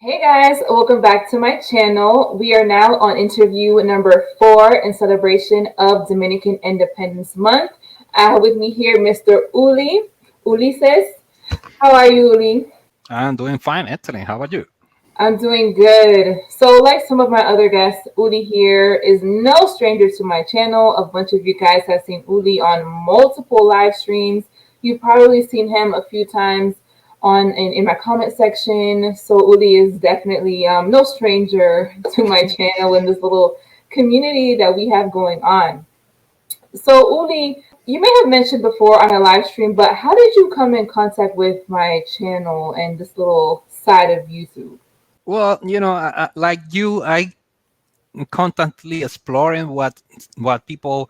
Hey guys, welcome back to my channel. We are now on interview number 4 in celebration of Dominican Independence Month. I have with me here Mr. Uli. Uli says, how are you, Uli? I'm doing fine, Anthony. How about you? I'm doing good. So, like some of my other guests, Uli here is no stranger to my channel. A bunch of you guys have seen Uli on multiple live streams. You've probably seen him a few times in my comment section. So Uli is definitely no stranger to my channel and this little community that we have going on. So Uli, you may have mentioned before on a live stream, but how did you come in contact with my channel and this little side of YouTube? Well, like you, I constantly exploring what people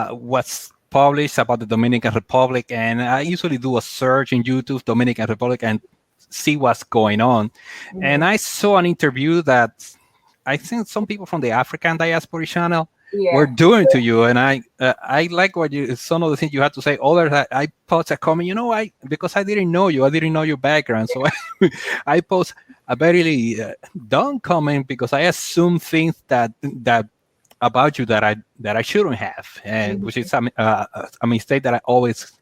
what's published about the Dominican Republic, and I usually do a search in YouTube Dominican Republic and see what's going on. And Mhm. I saw an interview that I think some people from the African diaspora channel were Yeah. doing to you, and I like what you some of the things you had to say. Others I post a comment, I because I didn't know you, I didn't know your background, so I post a very dumb comment because I assume things that about you that I shouldn't have, and which Mhm. is a mistake that I always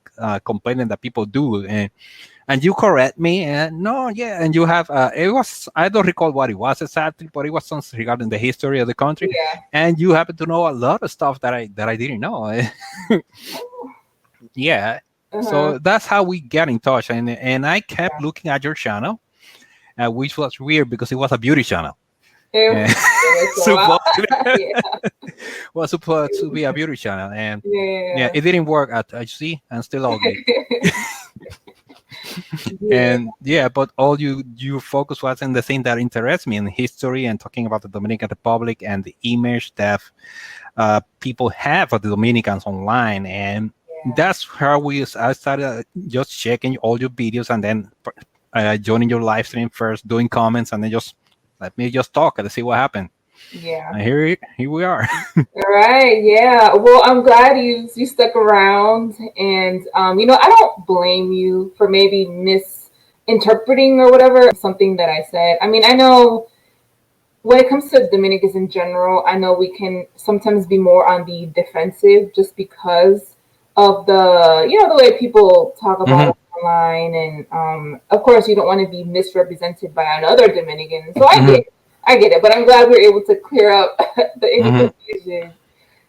complaining that people do, and you correct me, and no, yeah, and you have it was, I don't recall what it was exactly, but it was something regarding the history of the country, Yeah. and you happen to know a lot of stuff that I didn't know. Yeah, Uh-huh. so that's how we get in touch, and I kept Yeah. looking at your channel, which was weird because it was a beauty channel. It, And it was a supposed lot. Yeah. was supposed to be a beauty channel, and yeah, Yeah. it didn't work. At I see, I'm still ugly. Yeah. And yeah, but all you focus was in the thing that interests me in history and talking about the Dominican Republic and the image that people have of the Dominicans online, and Yeah. that's how I started just checking all your videos, and then joining your live stream first, doing comments, and then just let me just talk and see what happened. Yeah. And here we are. All right, yeah. Well, I'm glad you stuck around, and I don't blame you for maybe misinterpreting or whatever something that I said. I mean, I know when it comes to Dominicans in general, I know we can sometimes be more on the defensive just because of the way people talk about Hmm. us online, and of course, you don't want to be misrepresented by another Dominican. So Hmm. I get it, but I'm glad we are able to clear up the Hmm. confusion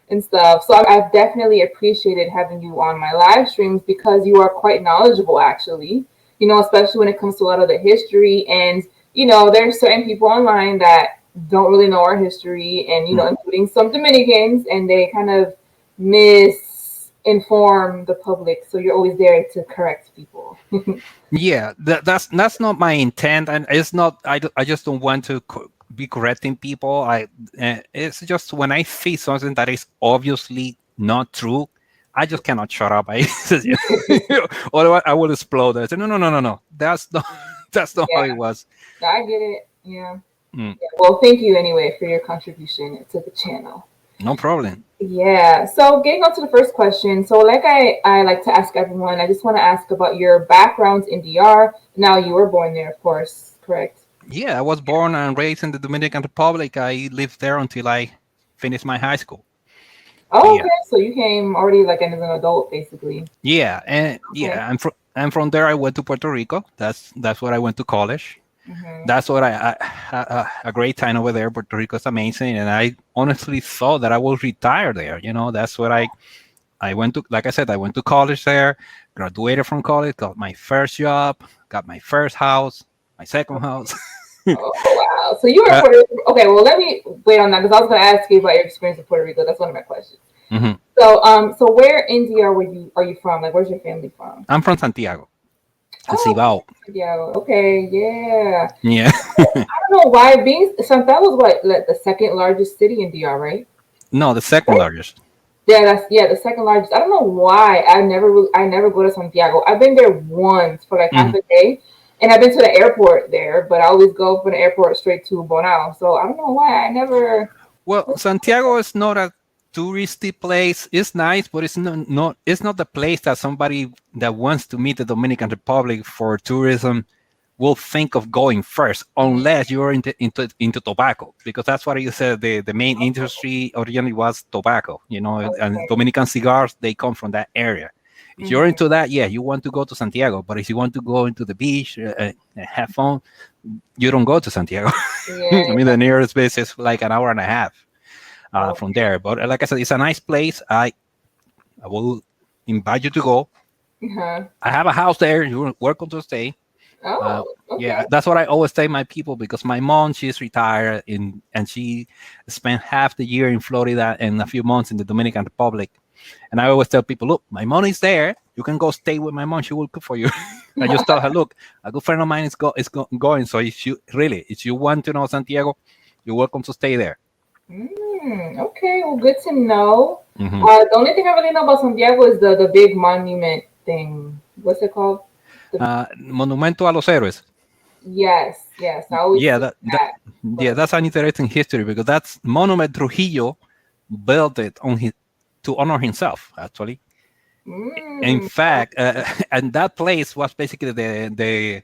and stuff. So I've definitely appreciated having you on my live streams because you are quite knowledgeable, actually. Especially when it comes to a lot of the history, and there's certain people online that don't really know our history, and including some Dominicans, and they kind of misinform the public. So you're always there to correct people. Yeah, that's not my intent, and it's not. I just don't want to be correcting people. It's just when I see something that is obviously not true, I just cannot shut up. Otherwise I will explode. I say no, no, no, no, no. That's not that's not how it Yeah, was. I get it. Yeah. Mm, Yeah. Well, thank you anyway for your contribution to the channel. no problem. Yeah. So getting on to the first question. So like I like to ask everyone, I just want to ask about your backgrounds in DR. Now you were born there, of course, correct? Yeah, I was born and raised in the Dominican Republic. I lived there until I finished my high school. Oh, Yeah. okay. So you came already like as an adult, basically. Yeah, and Okay. yeah, I'm from there. I went to Puerto Rico. That's where I went to college. Hmm. That's what I had a great time over there. Puerto Rico is amazing, and I honestly thought that I will retire there. That's what I went to. Like I said, I went to college there, graduated from college, got my first job, got my first house, my second house. Oh wow. So you were in uh, Puerto Rico. Okay. Well, let me wait on that because I was going to ask you about your experience in Puerto Rico. That's one of my questions. mhm. So where in DR are you from? Like, where's your family from? I'm from Santiago, Oh, Cibao. yeah. Okay. Yeah. Yeah. I don't know why being that was what like the second largest city in DR, right? No, the second largest. Yeah, the second largest. I don't know why I never go to Santiago. I've been there once for like half Mhm. a day, and I've been to the airport there, but I always go from the airport straight to Bonao. So I don't know why I never. Well, Santiago is not a touristy place. It's nice, but it's not the place that somebody that wants to meet the Dominican Republic for tourism will think of going first unless you're into tobacco, because that's what you said. The main industry originally was tobacco, and Okay. Dominican cigars, they come from that area. If you're Hmm. into that, yeah, you want to go to Santiago. But if you want to go into the beach and have fun, you don't go to Santiago. Yeah. I mean, the nearest base is like an hour and a half Yeah. from there. But like I said, it's a nice place. I will invite you to go. Uh-huh. I have a house there. You're welcome to stay. Uh, Oh, yeah, okay. that's what I always tell my people, because my mom, she's retired and she spent half the year in Florida and a few months in the Dominican Republic. And I always tell people, look, my money's there. You can go stay with my mom. She will cook for you. I just tell her, look, a good friend of mine going. So if you want to know Santiago, you're welcome to stay there. Okay, well, good to know. Hmm. The only thing I really know about Santiago is the big monument thing. What's it called? The Monumento a los Héroes. Yes, yes. I always Yeah, see that. yeah, But that's an interesting history, because that's Monument Trujillo built it on his to honor himself, actually. In mm, fact, and that place was basically the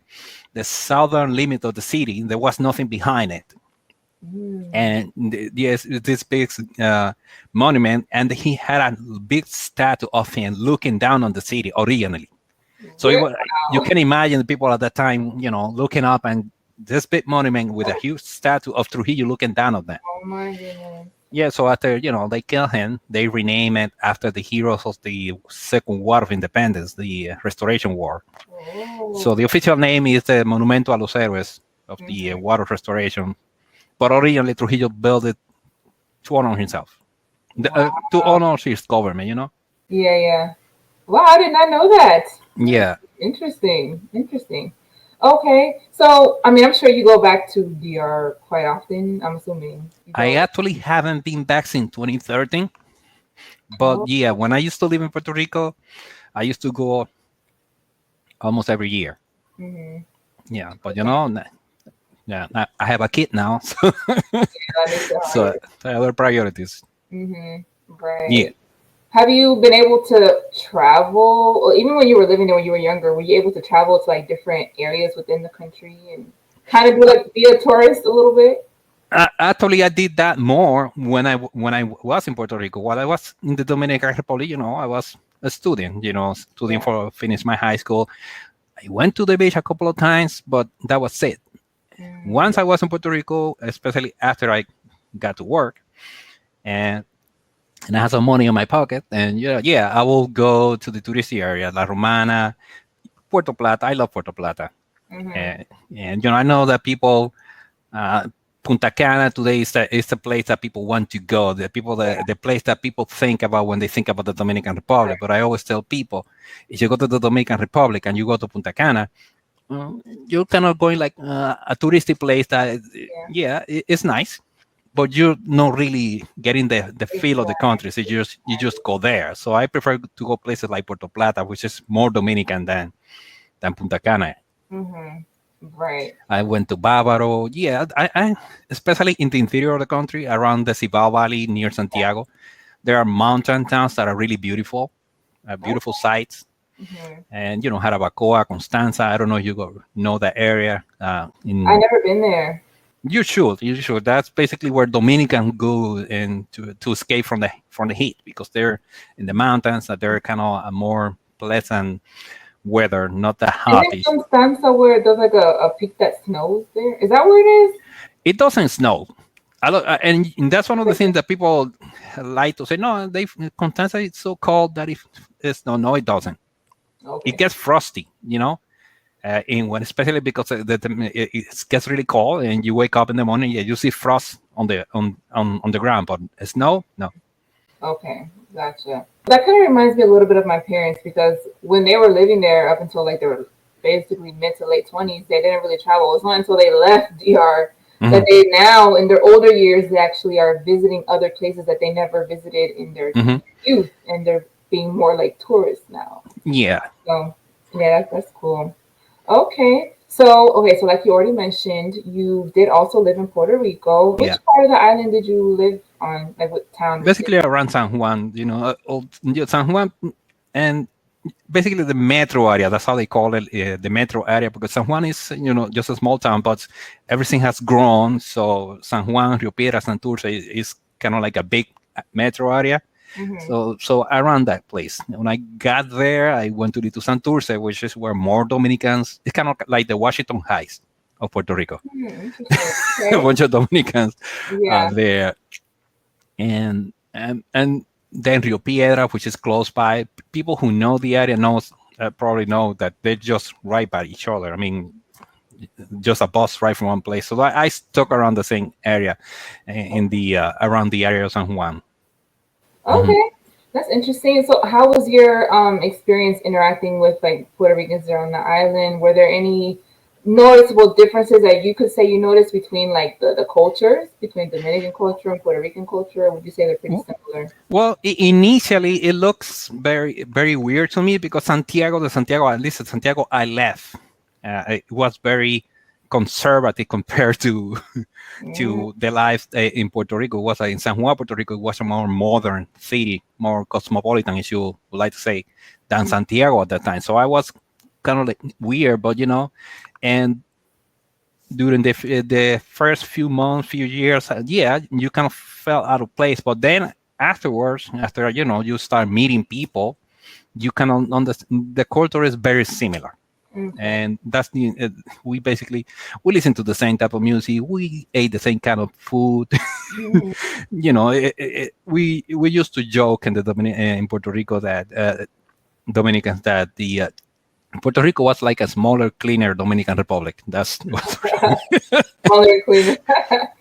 southern limit of the city. There was nothing behind it, mm, and yes, this big monument, and he had a big statue of him looking down on the city originally. So you wow. can imagine the people at that time, looking up, and this big monument with a huge statue of Trujillo looking down on them. Oh my goodness. Yeah, so after they kill him, they rename it after the heroes of the Second War of Independence, the Restoration War. So Oh. the official name is the Monumento a los Héroes of the Hmm. War of Restoration. But originally Trujillo built it to honor himself, to Wow. honor his government. Yeah, yeah. Wow, I did not know that. Yeah, Interesting. Interesting. Okay. So, I mean, I'm sure you go back to DR quite often. I'm assuming you I go. actually haven't been back since 2013. But Oh. yeah, when I used to live in Puerto Rico, I used to go almost every year. Hmm. Yeah, but Okay. yeah, I have a kid now, so That makes it so harder. other priorities. Hmm. Yeah. Right. Have you been able to travel, or even when you were living there when you were younger, were you able to travel to like different areas within the country and kind of be a tourist a little bit? Actually, I did that more when I was in Puerto Rico. While I was in the Dominican Republic, I was a student, studying Yeah. for finish my high school. I went to the beach a couple of times, but that was it. Mm, Once I was in Puerto Rico, especially after I got to work, and and I had some money in my pocket, and yeah, I will go to the touristy area, La Romana, Puerto Plata. I love Puerto Plata, mm-hmm. and I know that people. Uh, Punta Cana today is the place that people want to go. Yeah. The place that people think about when they think about the Dominican Republic. But I always tell people, if you go to the Dominican Republic and you go to Punta Cana, you're kind of going like a touristy place that, Yeah. yeah, it's nice, but you're not really getting the feel of the Exactly. country. So you just go there. So I prefer to go places like Puerto Plata, which is more Dominican than Punta Cana. Mm-hmm. Right. I went to Bávaro. Yeah, I especially in the interior of the country, around the Cibao Valley near Santiago, there are mountain towns that are really beautiful, beautiful Okay. sites. Mm-hmm. And Jarabacoa, Constanza. I don't know if you know that area. I In never been there. you should. That's basically where Dominicans go and to escape from the heat, because they're in the mountains. That they're kind of a more pleasant weather, not that Is hot. it Constanza where there's like a peak that snows there? Is that where it is? It doesn't snow. And that's one of the things that people like to say. No, Constanza is so cold that if it's no, it doesn't. It Okay. gets frosty, in when especially because it gets really cold and you wake up in the morning, yeah, you see frost on the ground, but snow, no. Okay. Gotcha. That kind of reminds me a little bit of my parents because when they were living there up until like they were basically mid to late 20s, they didn't really travel. It's not until they left DR that Hmm. they now, in their older years, they actually are visiting other places that they never visited in their Hmm. youth, and they're being more like tourists now. Yeah, So, yeah, that's cool. Okay, so like you already mentioned, you did also live in Puerto Rico. Which yeah. part of the island did you live on? Like what town or city? Basically around San Juan, San Juan, and basically the metro area. That's how they call it, the metro area, because San Juan is, just a small town, but everything has grown. So San Juan, Rio Piedras, Santurce is kind of like a big metro area. Mm-hmm. So around that place. When I got there, I went to Santurce, which is where more Dominicans. It's kind of like the Washington Heights of Puerto Rico. Interesting. A Okay. bunch of Dominicans Yeah. there, and then Rio Piedra, which is close by. People who know the area probably know that they're just right by each other. I mean, just a bus right from one place. So I stuck around the same area in the around the area of San Juan. Mhm. Okay. That's interesting. So, how was your experience interacting with like Puerto Ricans there on the island? Were there any noticeable differences that you could say you noticed between like the cultures, between Dominican culture and Puerto Rican culture? Or would you say they're pretty similar? Well, initially it looks very, very weird to me because at least at Santiago, I left. It was very conservative compared to Mm, to the life in Puerto Rico. It was in San Juan, Puerto Rico. It was a more modern city, more cosmopolitan, if you would like to say, than Santiago at that time. So I was kind of like weird, but and during the first few months, few years, yeah, you kind of felt out of place. But then afterwards, after you start meeting people, you kind of understand the culture is very similar. okay. And that's we listen to the same type of music, we ate the same kind of food. Mhm. We used to joke in Puerto Rico that Dominicans that the Puerto Rico was like a smaller, cleaner Dominican Republic. That's what Smaller, cleaner.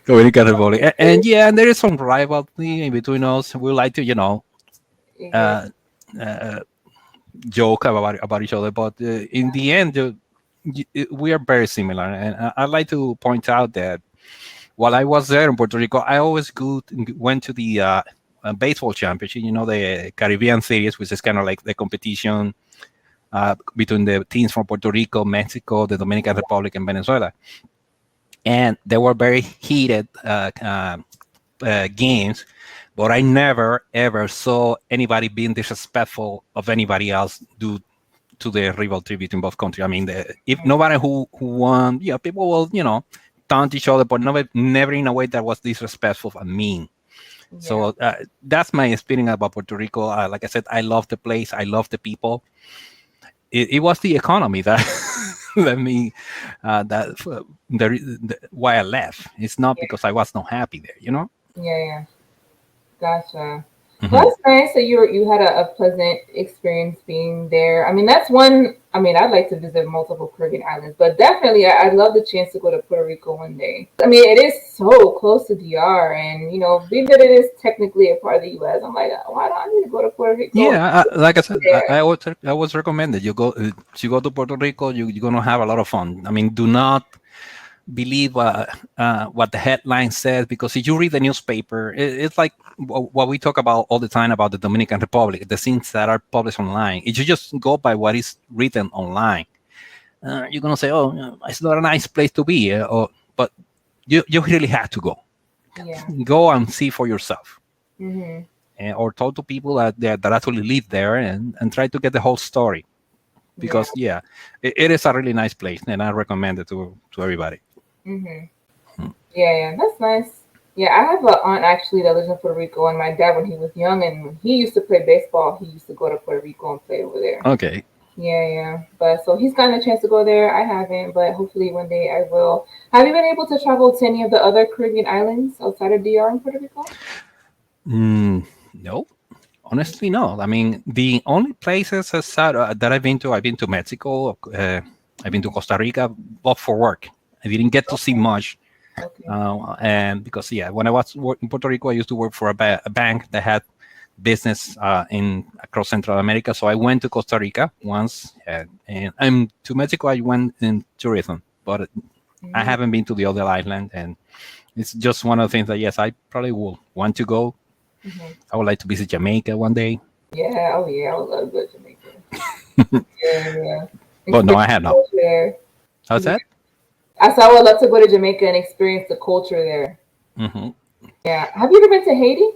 Dominican Republic. And yeah, and there is some rivalry in between us. We like to, Yeah. uh, uh, joke about each other, but in the end, we are very similar. And I'd like to point out that while I was there in Puerto Rico, I always went to the baseball championship. The Caribbean Series, which is kind of like the competition between the teams from Puerto Rico, Mexico, the Dominican Republic, and Venezuela. And they were very heated games, but I never ever saw anybody being disrespectful of anybody else due to the rivalry between both countries. I mean, if nobody who won, yeah, people will taunt each other, but never in a way that was disrespectful and mean. Yeah. So that's my experience about Puerto Rico. Like I said, I love the place, I love the people. It was the economy that let me why I left. It's not because I was not happy there. Yeah. Yeah. Gotcha. Well, Hmm. that's nice. So you had a pleasant experience being there. I mean, that's one. I mean, I'd like to visit multiple Caribbean islands, but definitely I'd love the chance to go to Puerto Rico one day. I mean, it is so close to DR, and being that it is technically a part of the U.S., I'm like, why do I need to go to Puerto Rico? Yeah, like I said, There. I always recommend it. You go to Puerto Rico, you're gonna have a lot of fun. I mean, do not believe what the headline says, because if you read the newspaper, it's like what we talk about all the time about the Dominican Republic, the things that are published online. If you just go by what is written online, you're gonna say, "Oh, it's not a nice place to be," but you really have to go. Yeah. Go and see for yourself, Hmm. or talk to people that actually live there, and try to get the whole story. Yeah. Because yeah, it is a really nice place, and I recommend it to everybody. Hmm. Yeah, yeah, that's nice. Yeah, I have an aunt actually that lives in Puerto Rico, and my dad, when he was young and when he used to play baseball, he used to go to Puerto Rico and play over there. Okay. Yeah, yeah. But so he's gotten a chance to go there. I haven't, but hopefully one day I will. Have you been able to travel to any of the other Caribbean islands outside of DR and Puerto Rico? No, honestly, no. I mean, the only places that I've been to Mexico, I've been to Costa Rica, but for work. I didn't get to see Okay. much, Okay. and because yeah, when I was in Puerto Rico, I used to work for a bank that had business in across Central America. So I went to Costa Rica once, and to Mexico I went in tourism, but I Mm-hmm. haven't been to the other island, and it's just one of the things that yes, I probably will want to go. Mm-hmm. I would like to visit Jamaica one day, Yeah. Oh, yeah. I would love to go to Jamaica. Yeah, yeah. but no, Experience I have the not. culture there. How's Yeah. that? I said I would love to go to Jamaica and experience the culture there. Hmm. Yeah. Have you ever been to Haiti?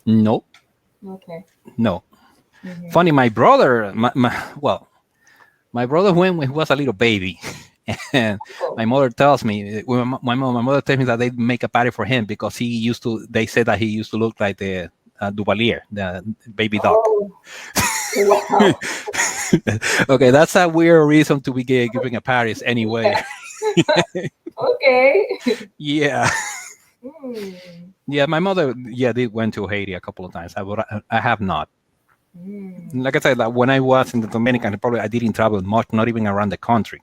No, Okay. no. Funny, my brother, my brother went when he was a little baby. And Oh. my mother tells me, my mother tells me that they make a party for him because they said that he used to look like the Duvalier, the baby dog. Oh. Wow. Okay, that's a weird reason to be giving a party anyway. Okay. Yeah. Hmm. Yeah, my mother, yeah, did went to Haiti a couple of times. I have not. Hmm. Like I said, like when I was in the Dominican Republic, I didn't travel much, not even around the country.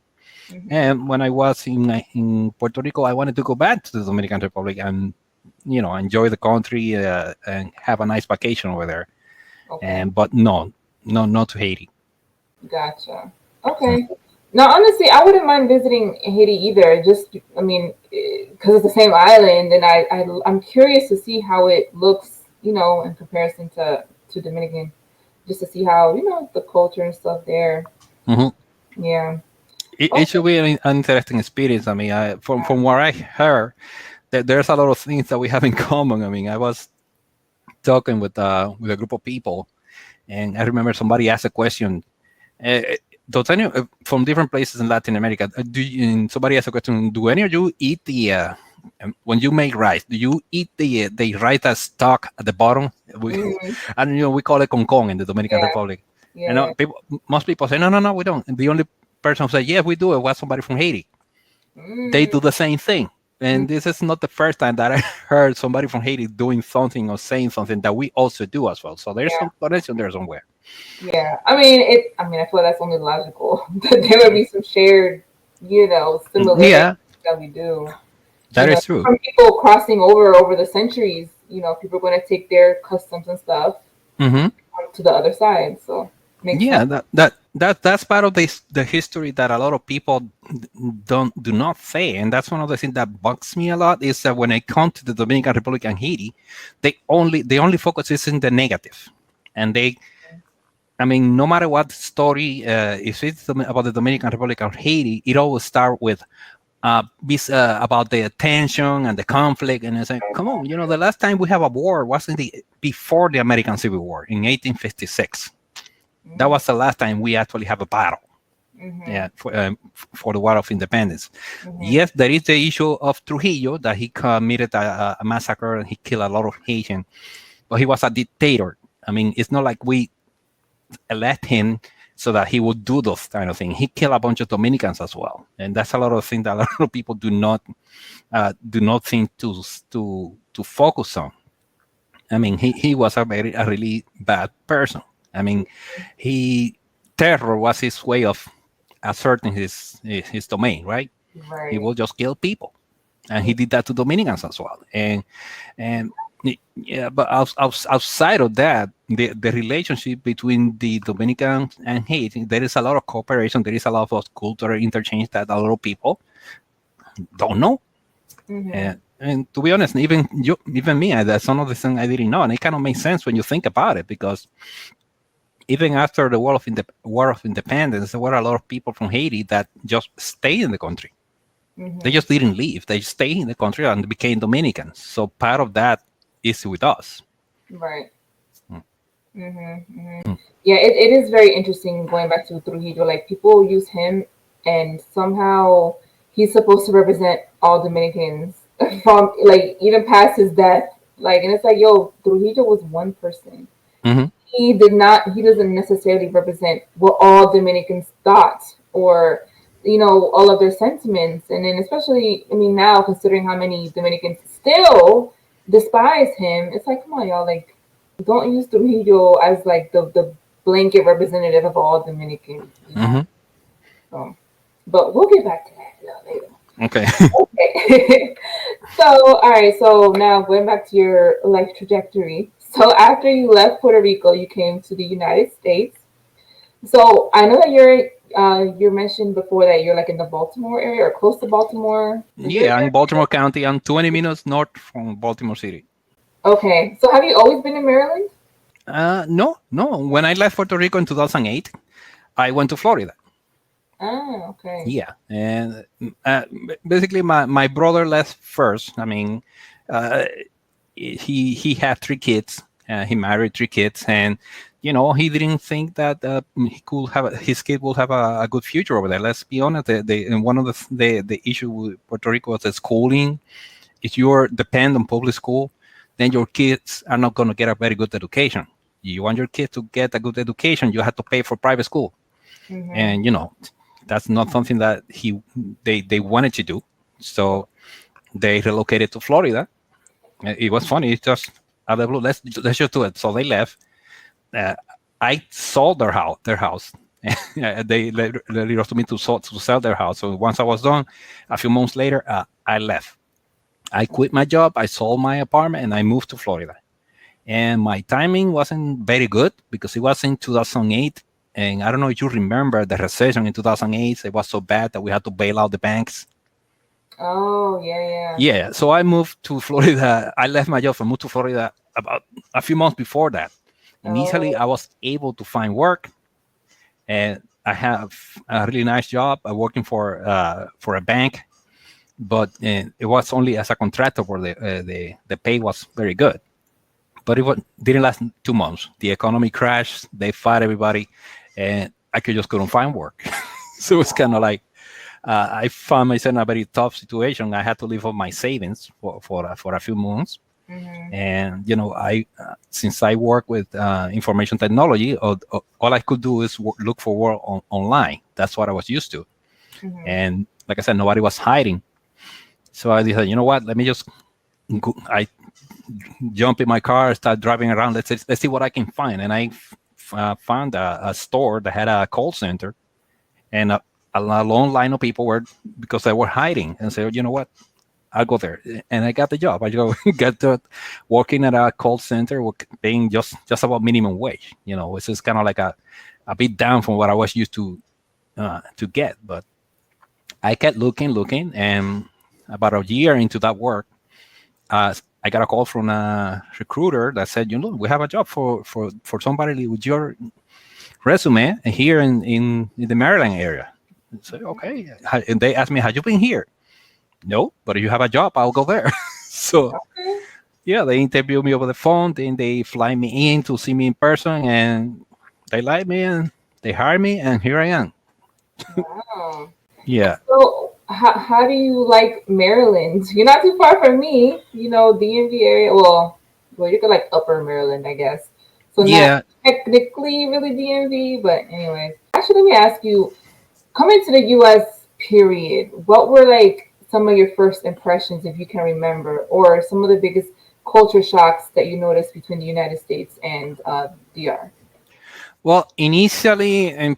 Mhm. And when I was in Puerto Rico, I wanted to go back to the Dominican Republic and enjoy the country and have a nice vacation over there. Okay. And but no, no, not to Haiti. Gotcha. Okay. Now, honestly, I wouldn't mind visiting Haiti either. Just, I mean, because it's the same island, and I'm curious to see how it looks, in comparison to Dominican, just to see how the culture and stuff there. Mhm. Yeah. It Okay. should be an interesting experience. I mean, from what I heard, there's a lot of things that we have in common. I mean, I was talking with a group of people, and I remember somebody asked a question. Uh, does any from different places in Latin America? And somebody asked a question: do any of you eat the when you make rice? Do you eat the rice that's stuck at the bottom? Mm, And we call it concon in the Dominican yeah. Republic. And Yeah. most people say no, we don't. And the only person who said yes, we do it was somebody from Haiti. They Mm, do the same thing. mm, And this is not the first time that I heard somebody from Haiti doing something or saying something that we also do as well. So there's yeah. some connection there somewhere. Yeah. I feel that's only logical that there would be some shared, similarities Yeah, that we do. that is true. From people crossing over the centuries, people are going to take their customs and stuff Hmm. to the other side. So makes sense. Yeah, that's part of the history that a lot of people do not say, and that's one of the things that bugs me a lot is that when I come to the Dominican Republic and Haiti, they only focus is in the negative, and I mean, no matter what story, if it's about the Dominican Republic or Haiti, it always start with about the tension and the conflict, and it's like, come on, the last time we have a war wasn't before the American Civil War in 1856. That Mm, was the last time we actually have a battle. mm-hmm, Yeah, for the War of Independence. mm-hmm, Yes, there is the issue of Trujillo that he committed a massacre and he killed a lot of Haitians, but he was a dictator. I mean, it's not like we elect him so that he would do those kind of things. He killed a bunch of Dominicans as well, and that's a lot of things that a lot of people do not think to focus on. I mean, he was a really bad person. I mean, he terror was his way of asserting his domain, right? He right. will just kill people, and he did that to Dominicans as well. And yeah, but outside of that, the relationship between the Dominican and Haiti, there is a lot of cooperation. There is a lot of cultural interchange that a lot of people don't know. Mm-hmm, And to be honest, even me, that's some of the things I didn't know, and it kind of makes sense when you think about it, because even after the War of Independence, there were a lot of people from Haiti that just stayed in the country. They mm-hmm, just didn't leave; they stayed in the country and became Dominicans. So part of that is with us. right. Mm-hmm, mm-hmm. Mm. Yeah, it is very interesting going back to Trujillo. Like people use him, and somehow he's supposed to represent all Dominicans from like even past his death. Like, and it's like, yo, Trujillo was one person. Hmm. He did not. He doesn't necessarily represent what all Dominicans thought or all of their sentiments. And then especially, I mean, now considering how many Dominicans still despise him, it's like, come on, y'all, like don't use Trujillo as like the blanket representative of all Dominicans, Hmm. So, but we'll get back to that a little later. Okay. Okay. So, all right. So now going back to your life trajectory. So after you left Puerto Rico, you came to the United States. So I know that you mentioned before that you're like in the Baltimore area or close to Baltimore. Is it? Yeah, in Baltimore County, I'm 20 minutes north from Baltimore City. Okay. So have you always been in Maryland? No, no. When I left Puerto Rico in 2008, I went to Florida. Ah, okay. Yeah, and basically, my brother left first. I mean, uh, he had three kids. He married three kids, and he didn't think that he could have his kid will have a good future over there. Let's be honest. And one of the issue with Puerto Rico is the schooling. If you're depend on public school, then your kids are not going to get a very good education. You want your kid to get a good education, you have to pay for private school, Mm-hmm. and that's not something that they wanted to do. So they relocated to Florida. It was funny. It's just out of the blue. Let's just do it. So they left. Uh, I sold their house. They literally to me to sell their house. So once I was done, a few months later, I left. I quit my job. I sold my apartment and I moved to Florida. And my timing wasn't very good because it was in 2008. And I don't know if you remember the recession in 2008. It was so bad that we had to bail out the banks. Oh, yeah. Yeah. So I moved to Florida. I left my job and moved to Florida about a few months before that. Initially, Oh, I was able to find work, and I have a really nice job working for a bank, but it was only as a contractor where the pay was very good. But didn't last 2 months. The economy crashed. They fired everybody, and I just couldn't find work. So it's kind of like I found myself in a very tough situation. I had to live on my savings for a few months. mm-hmm. And I since I work with information technology, all I could do is look for work online. That's what I was used to. Mm-hmm. And like I said, nobody was hiding. So I decided, you know what? Let me just I jump in my car, start driving around. Let's see what I can find. And I found a store that had a call center, and a long line of people were because they were hiding. And said, you know what? I'll go there, and I got the job. I got to working at a call center, paying just about minimum wage. It's just kind of like a bit down from what I was used to get. But I kept looking, and about a year into that work, I got a call from a recruiter that said, we have a job for somebody with your resume here in the Maryland area. I said, okay, and they asked me, have you been here? No, but if you have a job, I'll go there. So Okay. yeah, they interview me over the phone, then they fly me in to see me in person, and they like me and they hire me, and here I am. Wow. Yeah, So, how do you like Maryland? You're not too far from me, DMV area. Well, you're like Upper Maryland, I guess. So not yeah, technically really DMV, but anyways. Actually, let me ask you, coming to the US period, what were like some of your first impressions, if you can remember, or some of the biggest culture shocks that you noticed between the United States and DR? well, initially in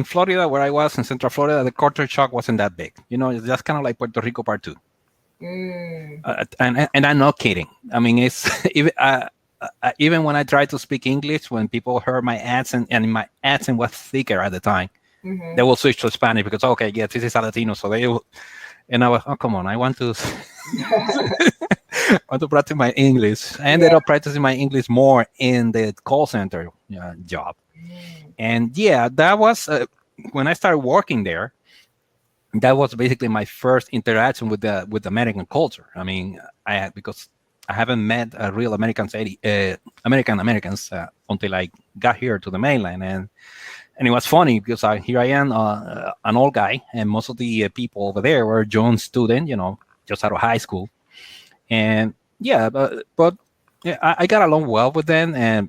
Florida, where I was in Central Florida, the culture shock wasn't that big. It's just kind of like Puerto Rico Part 2. Mm. And I'm not kidding. I mean, it's even when I tried to speak English, when people heard my accent, and my accent was thicker at the time, Mm-hmm. they will switch to Spanish because, okay, yeah, this is a Latino, so they will. And I was, oh, come on, I want to want to practice my English. I ended Yeah. up practicing my English more in the call center job. Mm. And yeah, that was when I started working there. That was basically my first interaction with American culture. I mean, because I haven't met real Americans until I got here to the mainland, and it was funny because here I am, an old guy, and most of the people over there were young students, just out of high school, and yeah, but yeah, I got along well with them, and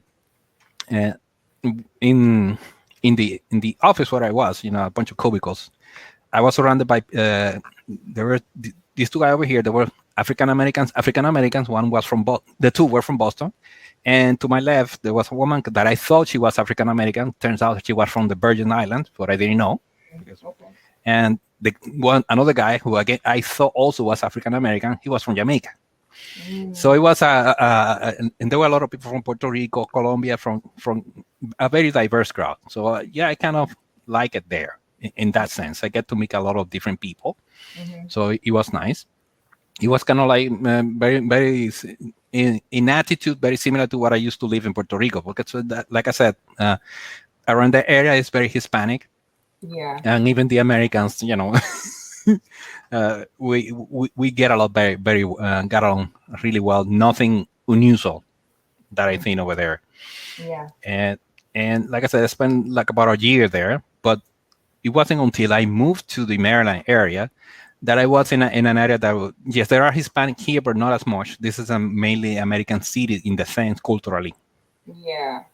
in in the office where I was, a bunch of cubicles. I was surrounded by there were these two guys over here. There were African Americans. One was the two were from Boston, and to my left there was a woman that I thought she was African American. Turns out she was from the Virgin Islands, but I didn't know. Okay. And another guy who again I thought also was African American. He was from Jamaica. So Mm. it was and there were a lot of people from Puerto Rico, Colombia, from a very diverse crowd. So yeah, I kind of like it there in that sense. I get to meet a lot of different people, Mm-hmm. so it was nice. It was kind of like very, very in attitude, very similar to what I used to live in Puerto Rico. Because like I said, around the area is very Hispanic, Yeah. and even the Americans, we get a lot very, very got along really well. Nothing unusual that I Mm. think over there. Yeah. And like I said, I spent like about a year there, but it wasn't until I moved to the Maryland area that I was in an area that, yes, there are Hispanic here, but not as much. This is a mainly American city in the sense culturally. Yeah. Right.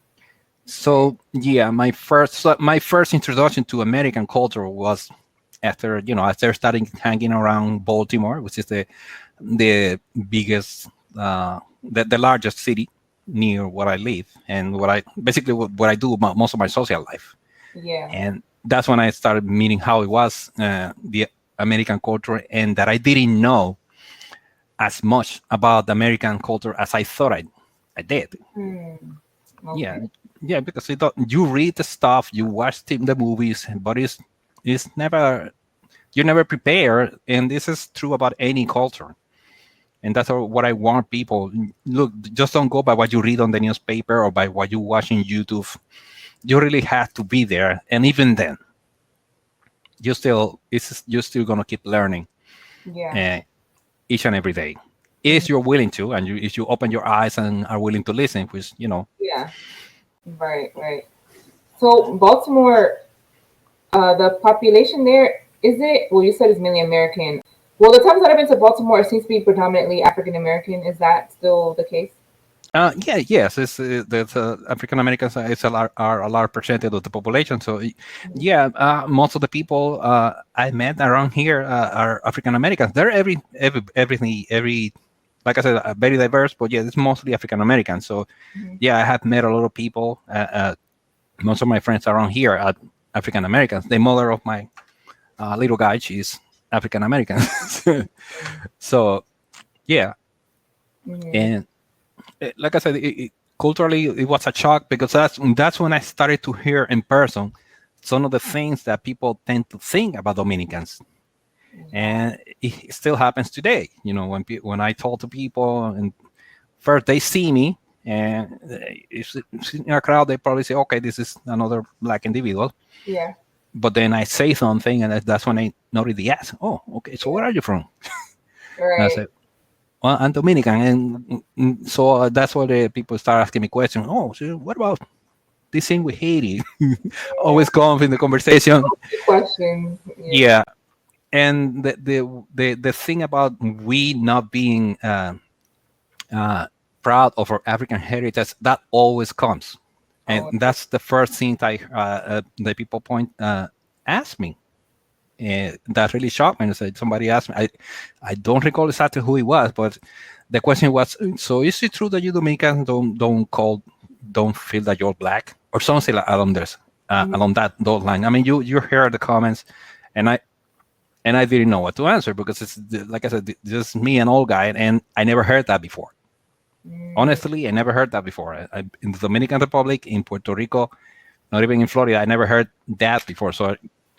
So yeah, my first introduction to American culture was after after starting hanging around Baltimore, which is the biggest, the largest city near where I live, and what I basically what I do most of my social life. Yeah. And that's when I started meeting how it was, the American culture, and that I didn't know as much about the American culture as I thought I did. Hmm. Yeah, Okay. yeah, because you read the stuff, you watch the movies, but it's never, you're never prepared, and this is true about any culture. And that's what I want people look. Just don't go by what you read on the newspaper or by what you watch on YouTube. You really have to be there, and even then, you're still gonna keep learning, Yeah. uh, each and every day. Mhm. If you're willing to, and if you open your eyes and are willing to listen, which Yeah. Right. Right. So Baltimore, the population there, is it? Well, you said it's mainly American. Well, the times that I've been to Baltimore, it seems to be predominantly African American. Is that still the case? yeah, yes, it's there's African Americans, it's are a large percentage of the population. So Mhm. yeah, most of the people I met around here are African Americans. They're every like I said, very diverse, but yeah, it's mostly African Americans. So Mhm. yeah, I have met a lot of people. Most of my friends around here are African Americans. The mother of my little guy, she's African American. So yeah, Mhm. and like I said, culturally it was a shock because that's when I started to hear in person some of the things that people tend to think about Dominicans, Yeah. and it still happens today. When I talk to people, and first they see me, and if it's in a crowd, they probably say, "Okay, this is another black individual." Yeah. But then I say something, and that's when I notice the ask, "Oh, okay, so where Yeah. are you from?" And I Right. say, "Well, I'm Dominican," and so that's why the people start asking me questions. Oh, so what about this thing with Haiti? Yeah. Always comes in the conversation. Good questions. Yeah. Yeah, and the thing about we not being uh, proud of our African heritage, that always comes, and Oh. that's the first thing that people ask me. That really shocked me. And said somebody asked me, I don't recall exactly who it was, but the question was, so is it true that you Dominicans don't feel that you're black or something along this, Mhm. along those line? I mean, you heard the comments, and I didn't know what to answer because it's like I said, just me and old guy, and I never heard that before. Mm. Honestly, I never heard that before. In the Dominican Republic, in Puerto Rico, not even in Florida, I never heard that before. So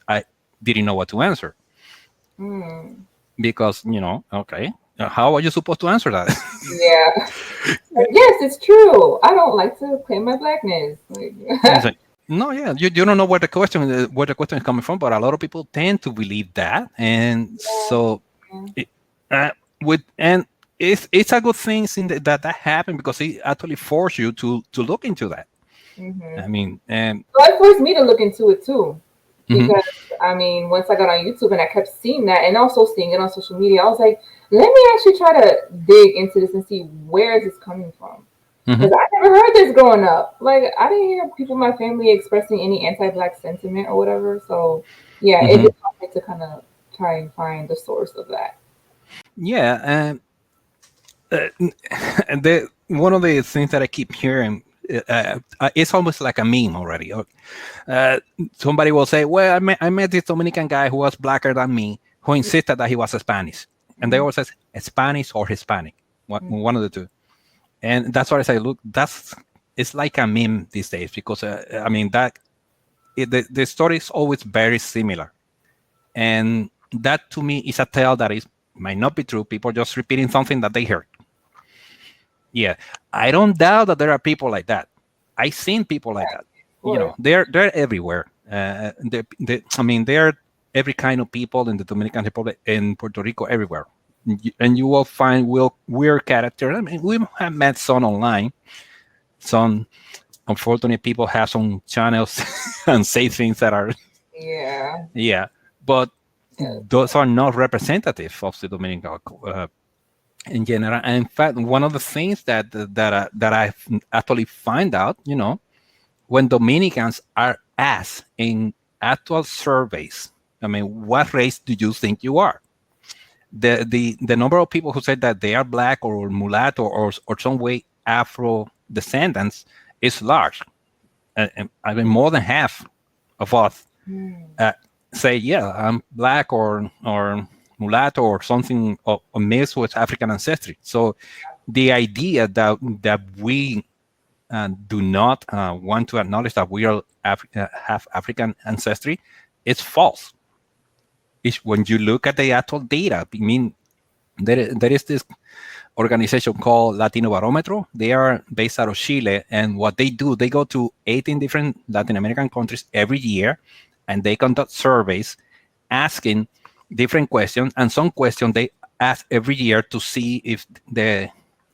I didn't know what to answer Mm. because okay, how are you supposed to answer that? Yeah. Yes, it's true. I don't like to claim my blackness. Like, It's like, no, yeah, you don't know where the question is coming from, but a lot of people tend to believe that, and yeah. so Yeah. it, with and it's a good thing that happened because it actually forced you to look into that. Hmm. I mean, and So it forced me to look into it too, mhm, because I mean, once I got on YouTube and I kept seeing that, and also seeing it on social media, I was like, let me actually try to dig into this and see where is this coming from. mhm, Because I never heard this growing up. Like I didn't hear people in my family expressing any anti-black sentiment or whatever. So yeah, it mhm. did help me to kind of try and find the source of that. Yeah, uh, and one of the things that I keep hearing, it's almost like a meme already. Uh, Somebody will say, "Well, I met this Dominican guy who was blacker than me, who insisted that he was Spanish," and they Mm-hmm. always say Spanish or Hispanic, one of the two. And that's what I say. Look, it's like a meme these days because I mean the story is always very similar, and that to me is a tale that is might not be true. People just repeating something that they heard. Yeah, I don't doubt that there are people like that. I've seen people like that. Of course. They're everywhere. I mean, they're every kind of people in the Dominican Republic, in Puerto Rico, everywhere. And you will find weird characters. I mean, we have met some online, some. unfortunately people have some channels and say things that are Yeah. yeah, but Yeah. those are not representative of the Dominican in general. And in fact, one of the things that I actually find out, when Dominicans are asked in actual surveys, I mean, what race do you think you are? The number of people who said that they are black or mulatto or some way Afro descendants is large. And I mean, more than half of us Mm. uh, say, yeah, I'm black or mulatto or something or mixed with African ancestry. So the idea that we do not want to acknowledge that we are have African ancestry is false. It's when you look at the actual data. I mean, there is this organization called Latino Barometro. They are based out of Chile, and what they do, they go to 18 different Latin American countries every year, and they conduct surveys asking different questions, and some questions they ask every year to see if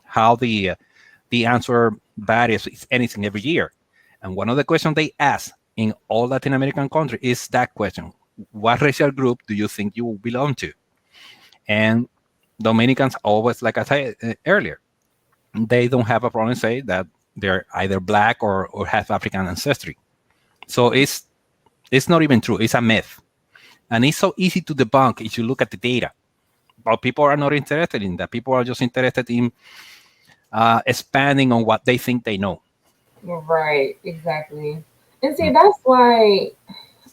how the answer varies, if anything, every year. And one of the questions they ask in all Latin American countries is that question: what racial group do you think you belong to? And Dominicans always, like I said earlier, they don't have a problem saying that they're either black or have African ancestry. So it's not even true. It's a myth, and it's so easy to debunk if you look at the data. But people are not interested in that. People are just interested in expanding on what they think they know. Right, exactly. And see, that's why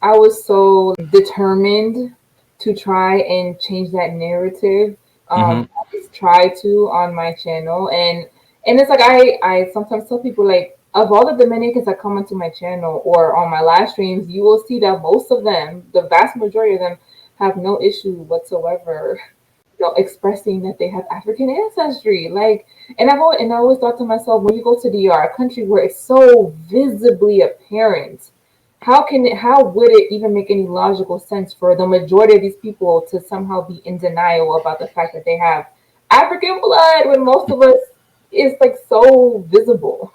I was so determined to try and change that narrative. Mm-hmm. At least try to on my channel, and it's like I sometimes tell people like of all the Dominicans that come onto my channel or on my live streams, you will see that most of them, the vast majority of them, have no issue whatsoever, expressing that they have African ancestry. Like, and I always thought to myself, when you go to DR, a country where it's so visibly apparent, how would it even make any logical sense for the majority of these people to somehow be in denial about the fact that they have African blood when most of us is like so visible?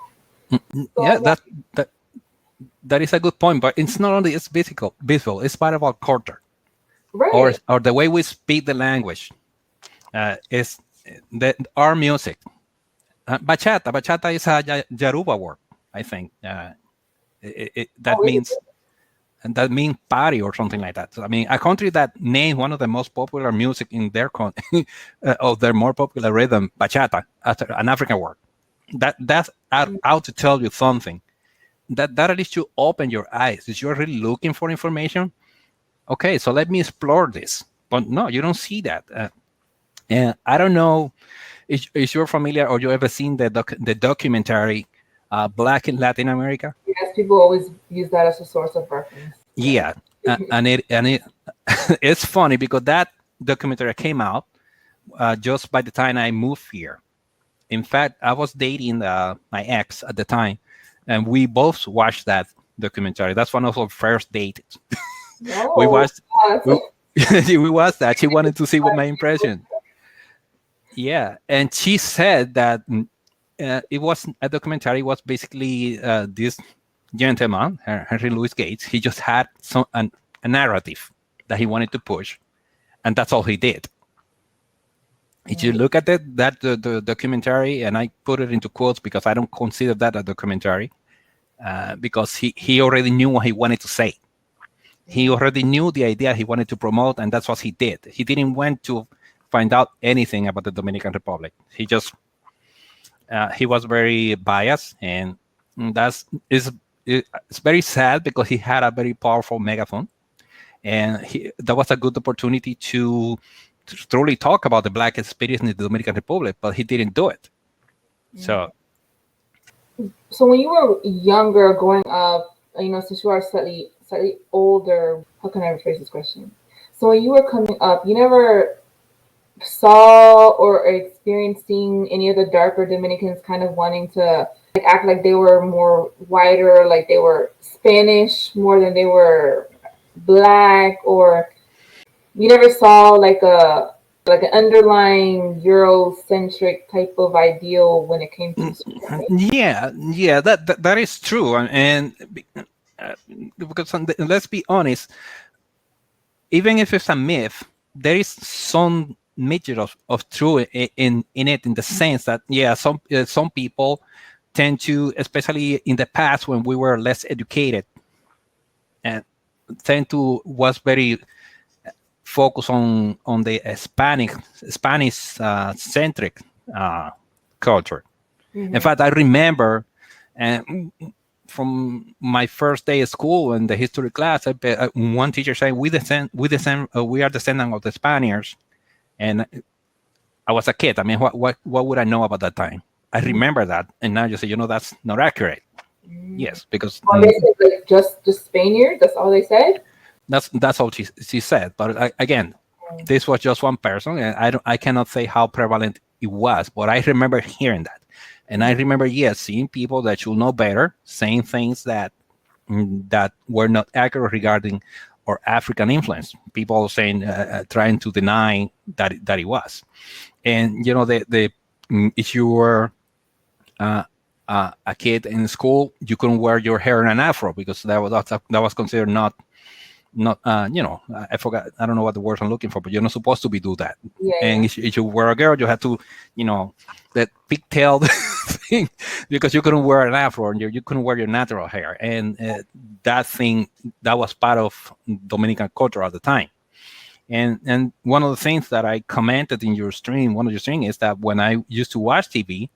So Yeah, I'm like, that that is a good point. But it's not only it's visual. It's part of our culture right. or the way we speak the language. Is our music. Bachata is a Yoruba word, I think. Oh, it is. That means party or something like that. So, I mean, a country that named one of the most popular music in their of their more popular rhythm, bachata, after an African word. That's out to tell you something. That at least you open your eyes. If you're really looking for information, okay, so let me explore this. But no, you don't see that. And I don't know if you're familiar or you ever seen the documentary Black in Latin America. Yes, people always use that as a source of reference. Yes. Yeah, and it it's funny because that documentary came out just by the time I moved here. In fact, I was dating my ex at the time, and we both watched that documentary. That's one of our first dates. We No. watched we, we watched that. She wanted to see what my impression. Yeah, and she said that it was a documentary. Was basically this gentleman, Henry Louis Gates. He just had a narrative that he wanted to push, and that's all he did. If you look at the documentary, and I put it into quotes because I don't consider that a documentary, because he already knew what he wanted to say. He already knew the idea he wanted to promote, and that's what he did. He didn't want to find out anything about the Dominican Republic. He was very biased, and that's is it's very sad because he had a very powerful megaphone, and that was a good opportunity to truly talk about the black experience in the Dominican Republic, but he didn't do it. So So when you were younger, growing up, since you are slightly older, how can I rephrase this question? So when you were coming up, you never saw or experiencing any of the darker Dominicans kind of wanting to like act like they were more whiter, like they were Spanish more than they were black, or you never saw like a like an underlying Eurocentric type of ideal when it came to certain things. Yeah, that is true, uh, because let's be honest, even if it's a myth, there is some measure of truth in it, in the sense that yeah, some people tend to, especially in the past when we were less educated, and tend to was very focused on the Spanish centric uh, culture. In Hmm. fact, I remember, and from my first day at school in the history class, one teacher said, we are descendant of the Spaniards," and I was a kid. I mean, what would I know about that time? I remember that, and now you say, that's not accurate. Mm. Yes, because Oh, they said like just Spaniard. That's all they said. that's all she said. But again, this was just one person, and I cannot say how prevalent it was, but I remember hearing that, and I remember yes, seeing people that should know better saying things that were not accurate regarding or African influence. People saying, trying to deny that it was, and if you were uh, a kid in school, you couldn't wear your hair in an afro because that was considered not I forgot, I don't know what the words I'm looking for, but you're not supposed to be do that. Yeah, And yeah. if you were a girl, you had to that pigtail thing, because you couldn't wear an afro, and you couldn't wear your natural hair, and that thing, that was part of Dominican culture at the time. And one of the things that I commented in your stream, one of your stream, is that when I used to watch TV,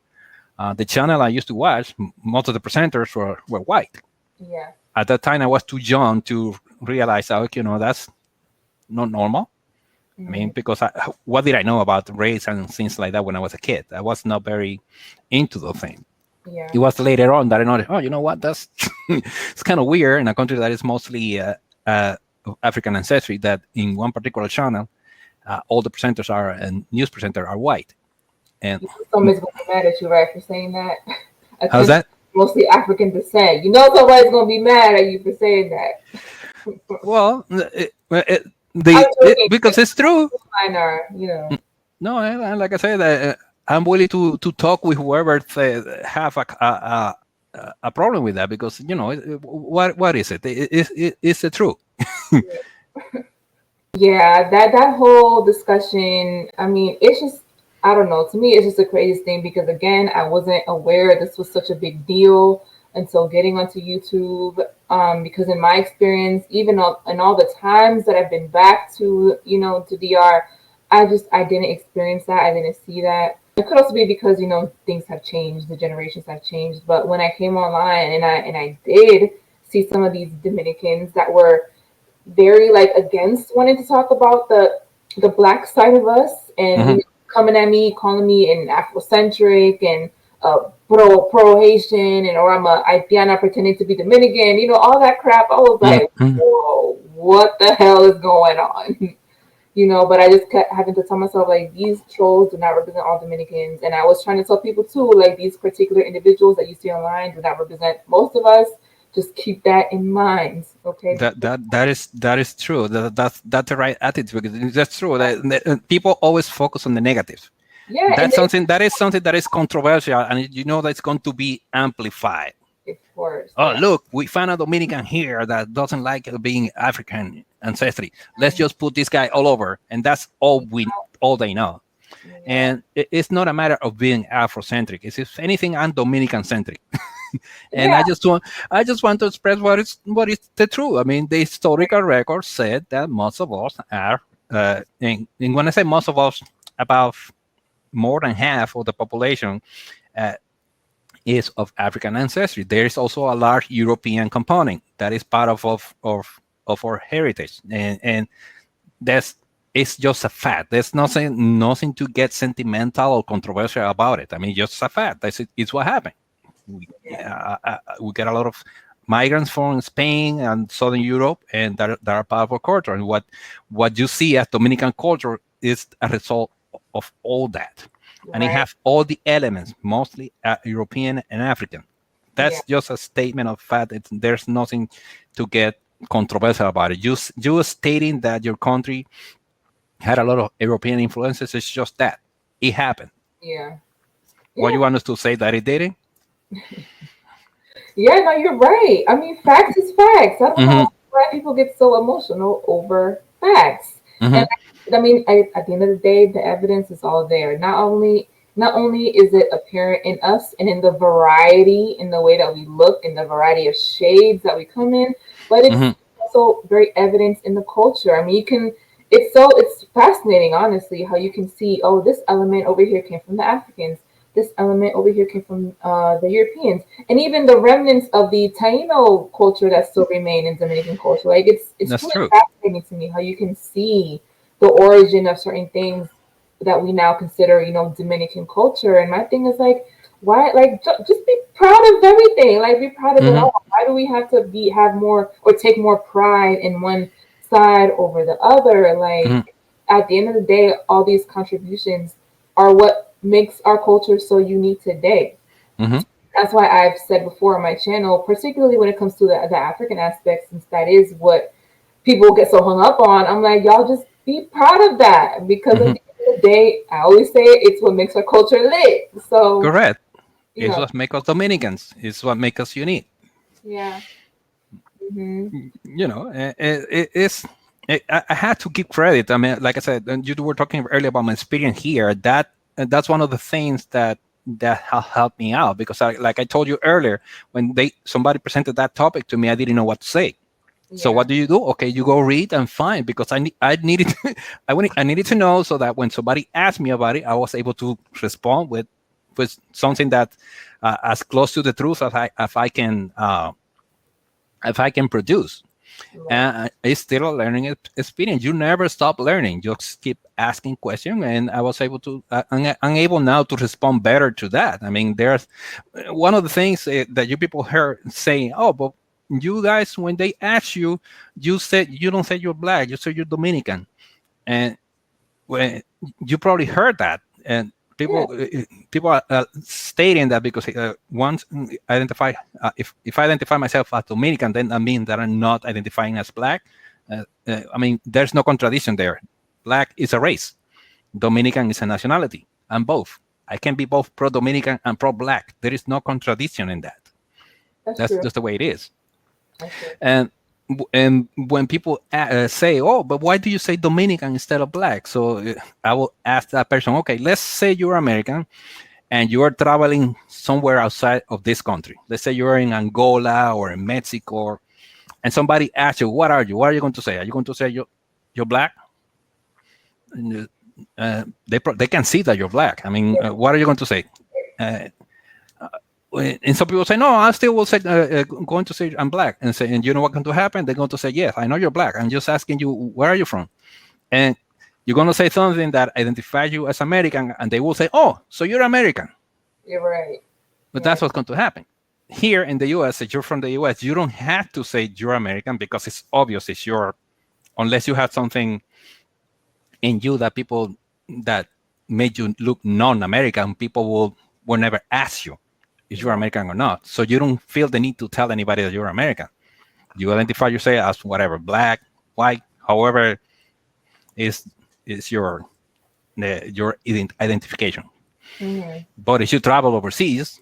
the channel I used to watch, most of the presenters were white. Yeah. At that time, I was too young to realize, that's not normal. I Hmm. mean, because what did I know about race and things like that when I was a kid? I was not very into the thing. Yeah. It was later on that I noticed, oh, you know what? That's it's kind of weird in a country that is mostly of African ancestry, that in one particular channel, all the presenters are and news presenters are white. And You know somebody's gonna be mad at you, right, for saying that. A how's country that? mostly African descent. You know somebody's gonna be mad at you for saying that. Well, I'm joking. because it's true. Mine are, you know. No, like I said, I'm willing to talk with whoever have a problem with that, because what is it? It's the truth. Yeah, that whole discussion, I mean, it's just I don't know. To me, it's just the craziest thing because again, I wasn't aware this was such a big deal until getting onto YouTube. Because in my experience, even in all the times that I've been back to, to DR, I didn't experience that. I didn't see that. It could also be because things have changed, the generations have changed. But when I came online and I did see some of these Dominicans that were very like against wanting to talk about the black side of us, and Hmm. coming at me, calling me an Afrocentric and pro Haitian, and or I'm a Haitiana pretending to be Dominican, all that crap. I was like, Hmm. whoa, what the hell is going on? But I just kept having to tell myself like these trolls do not represent all Dominicans, and I was trying to tell people too like these particular individuals that you see online do not represent most of us. Just keep that in mind, okay? That is true. That's the right attitude, because that's true. That people always focus on the negative. Yeah, and That is something that is controversial, and that's going to be amplified. of course, Oh, yeah. look, we found a Dominican here that doesn't like being African ancestry. Let's just put this guy all over, and that's all they know. Yeah, And it's not a matter of being Afrocentric. It's, if anything, I'm Dominican centric. And yeah, I just want to express what is the truth. I mean, the historical record said that most of us are, and when I say most of us, about more than half of the population uh, is of African ancestry. There is also a large European component that is part of our heritage, and that's it's just a fact. There's nothing to get sentimental or controversial about it. I mean, just a fact. It's what happened. We get a lot of migrants from Spain and Southern Europe, and that are part of our culture. And what you see as Dominican culture is a result of all that, and it right. have all the elements, mostly European and African. Yeah, That's just a statement of fact. There's nothing to get controversial about it. You stating that your country had a lot of European influences. It's just that it happened. Yeah. What Yeah. you want us to say that it didn't? Yeah, no, you're right. I mean, facts is facts. I don't Mm-hmm. know why people get so emotional over facts. And Mm-hmm. I mean, at the end of the day, the evidence is all there. Not only is it apparent in us and in the variety in the way that we look and the variety of shades that we come in, but it's Mm-hmm. also very evident in the culture. I mean, you can. It's fascinating, honestly, how you can see. Oh, this element over here came from the Africans. This element over here came from the Europeans, and even the remnants of the Taino culture that still remain in Dominican culture. Like it's That's truly true. fascinating to me how you can see the origin of certain things that we now consider, Dominican culture. And my thing is like, why? Like, just be proud of everything. Like, be proud of it Mm-hmm. all. Why do we have to have more or take more pride in one side over the other? Mm-hmm. Like, at the end of the day, all these contributions are what makes our culture so unique today. Mm-hmm. That's why I've said before on my channel, particularly when it comes to the African aspect, since that is what people get so hung up on. I'm like, y'all just be proud of that, because at Mm-hmm. the end of the day, I always say it's what makes our culture lit. So, Correct. you It's know, what makes us Dominicans. It's what makes us unique. yeah. Hmm. It's. I had to give credit. I mean, like I said, and you were talking earlier about my experience here. That's one of the things that helped me out because, like I told you earlier, when somebody presented that topic to me, I didn't know what to say. So Yeah. what do? Okay, you go read and find because I needed I needed to know so that when somebody asked me about it, I was able to respond with something that as close to the truth as I if I can produce. Right. And it's still a learning experience. You never stop learning. You just keep asking questions, and I was able to. I'm able now to respond better to that. I mean, there's one of the things that you people heard saying, "Oh, but you guys, when they ask you, you said you don't say you're black. You say you're Dominican." And when you probably heard that, and Yeah. people are stating that because once identify if I identify myself as Dominican, then I mean that I'm not identifying as black. I mean, there's no contradiction there. Black is a race. Dominican is a nationality. I'm both. I can be both pro Dominican and pro black. There is no contradiction in that. That's That's true. just the way it is. That's true. And and when people say, "Oh, but why do you say Dominican instead of black?" So I will ask that person, "Okay, let's say you're American and you are traveling somewhere outside of this country. Let's say you're in Angola or in Mexico, and somebody asks you, 'What are you?' What are you going to say? Are you going to say you're black?" And, they can see that you're black. I mean, what are you going to say? Uh, and some people say, "No, I still will say, going to say I'm black," and say, "And you know what's going to happen? They're going to say, 'Yes, I know you're black. I'm just asking you, where are you from?'" And you're going to say something that identifies you as American, and they will say, "Oh, so you're American." You're right. But You're that's right. what's going to happen. Here in the US, if you're from the US, you don't have to say you're American because it's obvious it's your, unless you have something in you that people that made you look non-American, people will never ask you if you're Yeah. American or not. So you don't feel the need to tell anybody that you're American. You identify yourself as whatever, black, white, however is is your identification. Hmm. But if you travel overseas,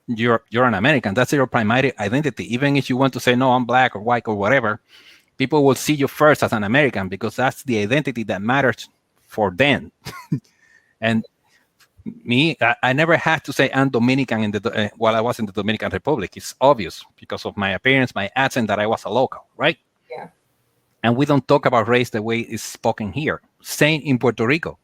you're an American. That's your primary identity. Even if you want to say no, I'm black or white or whatever, people will see you first as an American because that's the identity that matters for them. And me, I never had to say I'm Dominican while I was in the Dominican Republic. It's obvious because of my appearance, my accent, that I was a local, right? Yeah. And we don't talk about race the way it's spoken here. Same in Puerto Rico.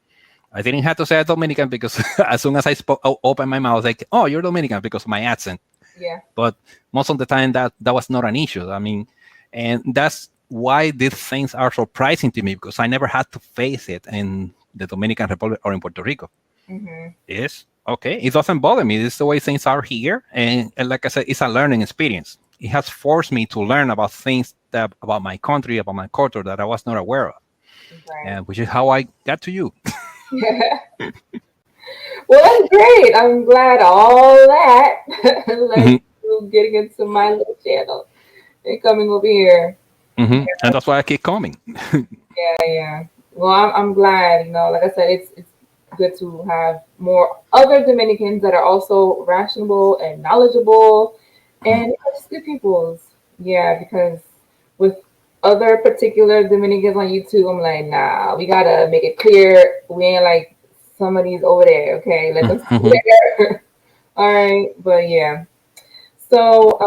I didn't have to say Dominican because as soon as I opened my mouth, like, "Oh, you're Dominican," because of my accent. Yeah. But most of the time, that was not an issue. I mean, and that's why these things are surprising to me because I never had to face it in the Dominican Republic or in Puerto Rico. Hmm. Yes, okay, it doesn't bother me. This is the way things are here, and like I said, it's a learning experience. It has forced me to learn about things about my country, about my culture that I was not aware of, Right. and which is how I got to you. Well, that's great. I'm glad all that led Hmm. to getting into my little channel and coming over here. Hmm. And that's why I keep coming. Yeah, yeah. Well, I'm glad. Like I said, it's good to have more other Dominicans that are also rational and knowledgeable, Mhm. and just good peoples. Yeah, because with other particular Dominicans on YouTube, I'm like, nah, we gotta make it clear we ain't like some of these over there. Okay, let them stay Mhm. there. All right, but yeah. So,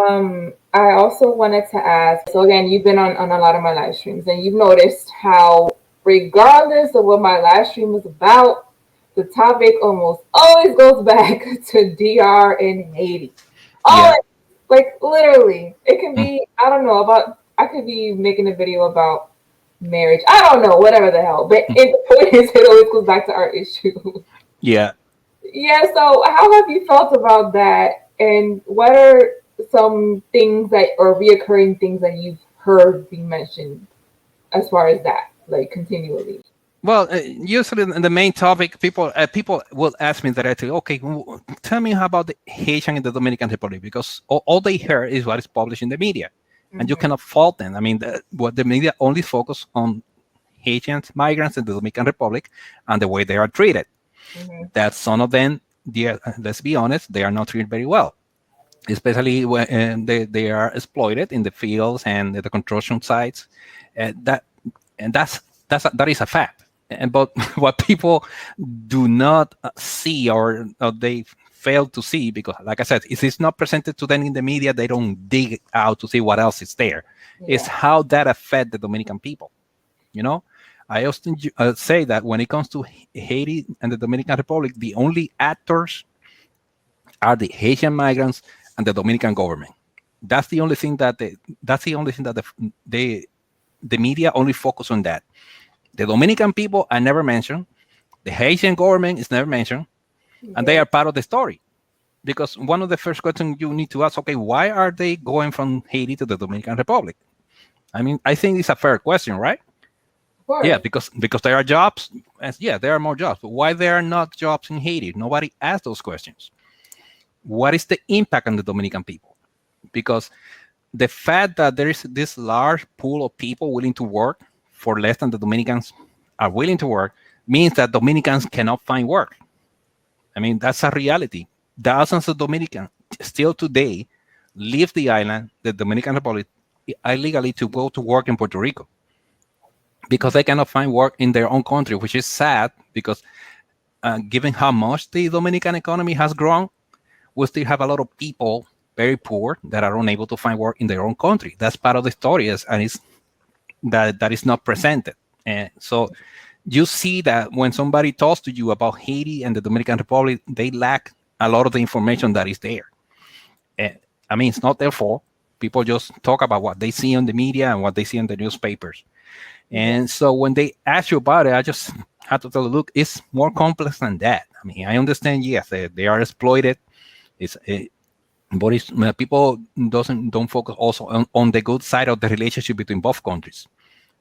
I also wanted to ask. So again, you've been on a lot of my live streams, and you've noticed how, regardless of what my live stream is about, the topic almost always goes back to DR and Haiti. Yeah. Always, like literally, it can Mm. be. I don't know about. I could be making a video about marriage. I don't know, whatever the hell. But Mm. the point is, it always goes back to our issue. Yeah. Yeah, so how have you felt about that? And what are some things that or reoccurring things that you've heard being mentioned as far as that, like continually? Well, usually in the main topic, people will ask me directly, okay, tell me how about the Haitian in the Dominican Republic, because all they hear is what is published in the media, and you Mm-hmm, cannot fault them. I mean, what the media only focus on Haitians, migrants in the Dominican Republic, and the way they are treated. mm-hmm, That some of them, let's be honest, they are not treated very well, especially when they are exploited in the fields and the construction sites. That and that is a fact. And but what people do not see, or they fail to see, because like I said, if it's not presented to them in the media, they don't dig out to see what else is there. It's yeah. how that affect the Dominican people. You know, I often say that when it comes to Haiti and the Dominican Republic, the only actors are the Haitian migrants and the Dominican government. That's the only thing that the media only focus on that. The Dominican people are never mentioned. The Haitian government is never mentioned, and they Yeah. are part of the story. Because one of the first questions you need to ask, okay, why are they going from Haiti to the Dominican Republic? I mean, I think it's a fair question, right? Of Yeah, course. because there are jobs. And yeah, there are more jobs. But why there are not jobs in Haiti? Nobody asked those questions. What is the impact on the Dominican people? Because the fact that there is this large pool of people willing to work for less than the Dominicans are willing to work means that Dominicans cannot find work. I mean, that's a reality. Thousands of Dominicans still today leave the island, the Dominican Republic, illegally to go to work in Puerto Rico because they cannot find work in their own country, which is sad because given how much the Dominican economy has grown, we still have a lot of people very poor that are unable to find work in their own country. That's part of the story, and it's that is not presented. And so you see that when somebody talks to you about Haiti and the Dominican Republic, they lack a lot of the information that is there. And I mean, it's not their fault. People just talk about what they see on the media and what they see in the newspapers. Yeah. And so when they ask you about it, I just have to tell them, look, it's more complex than that. I mean, I understand, yes, they are exploited. It's but it's, people don't focus also on the good side of the relationship between both countries.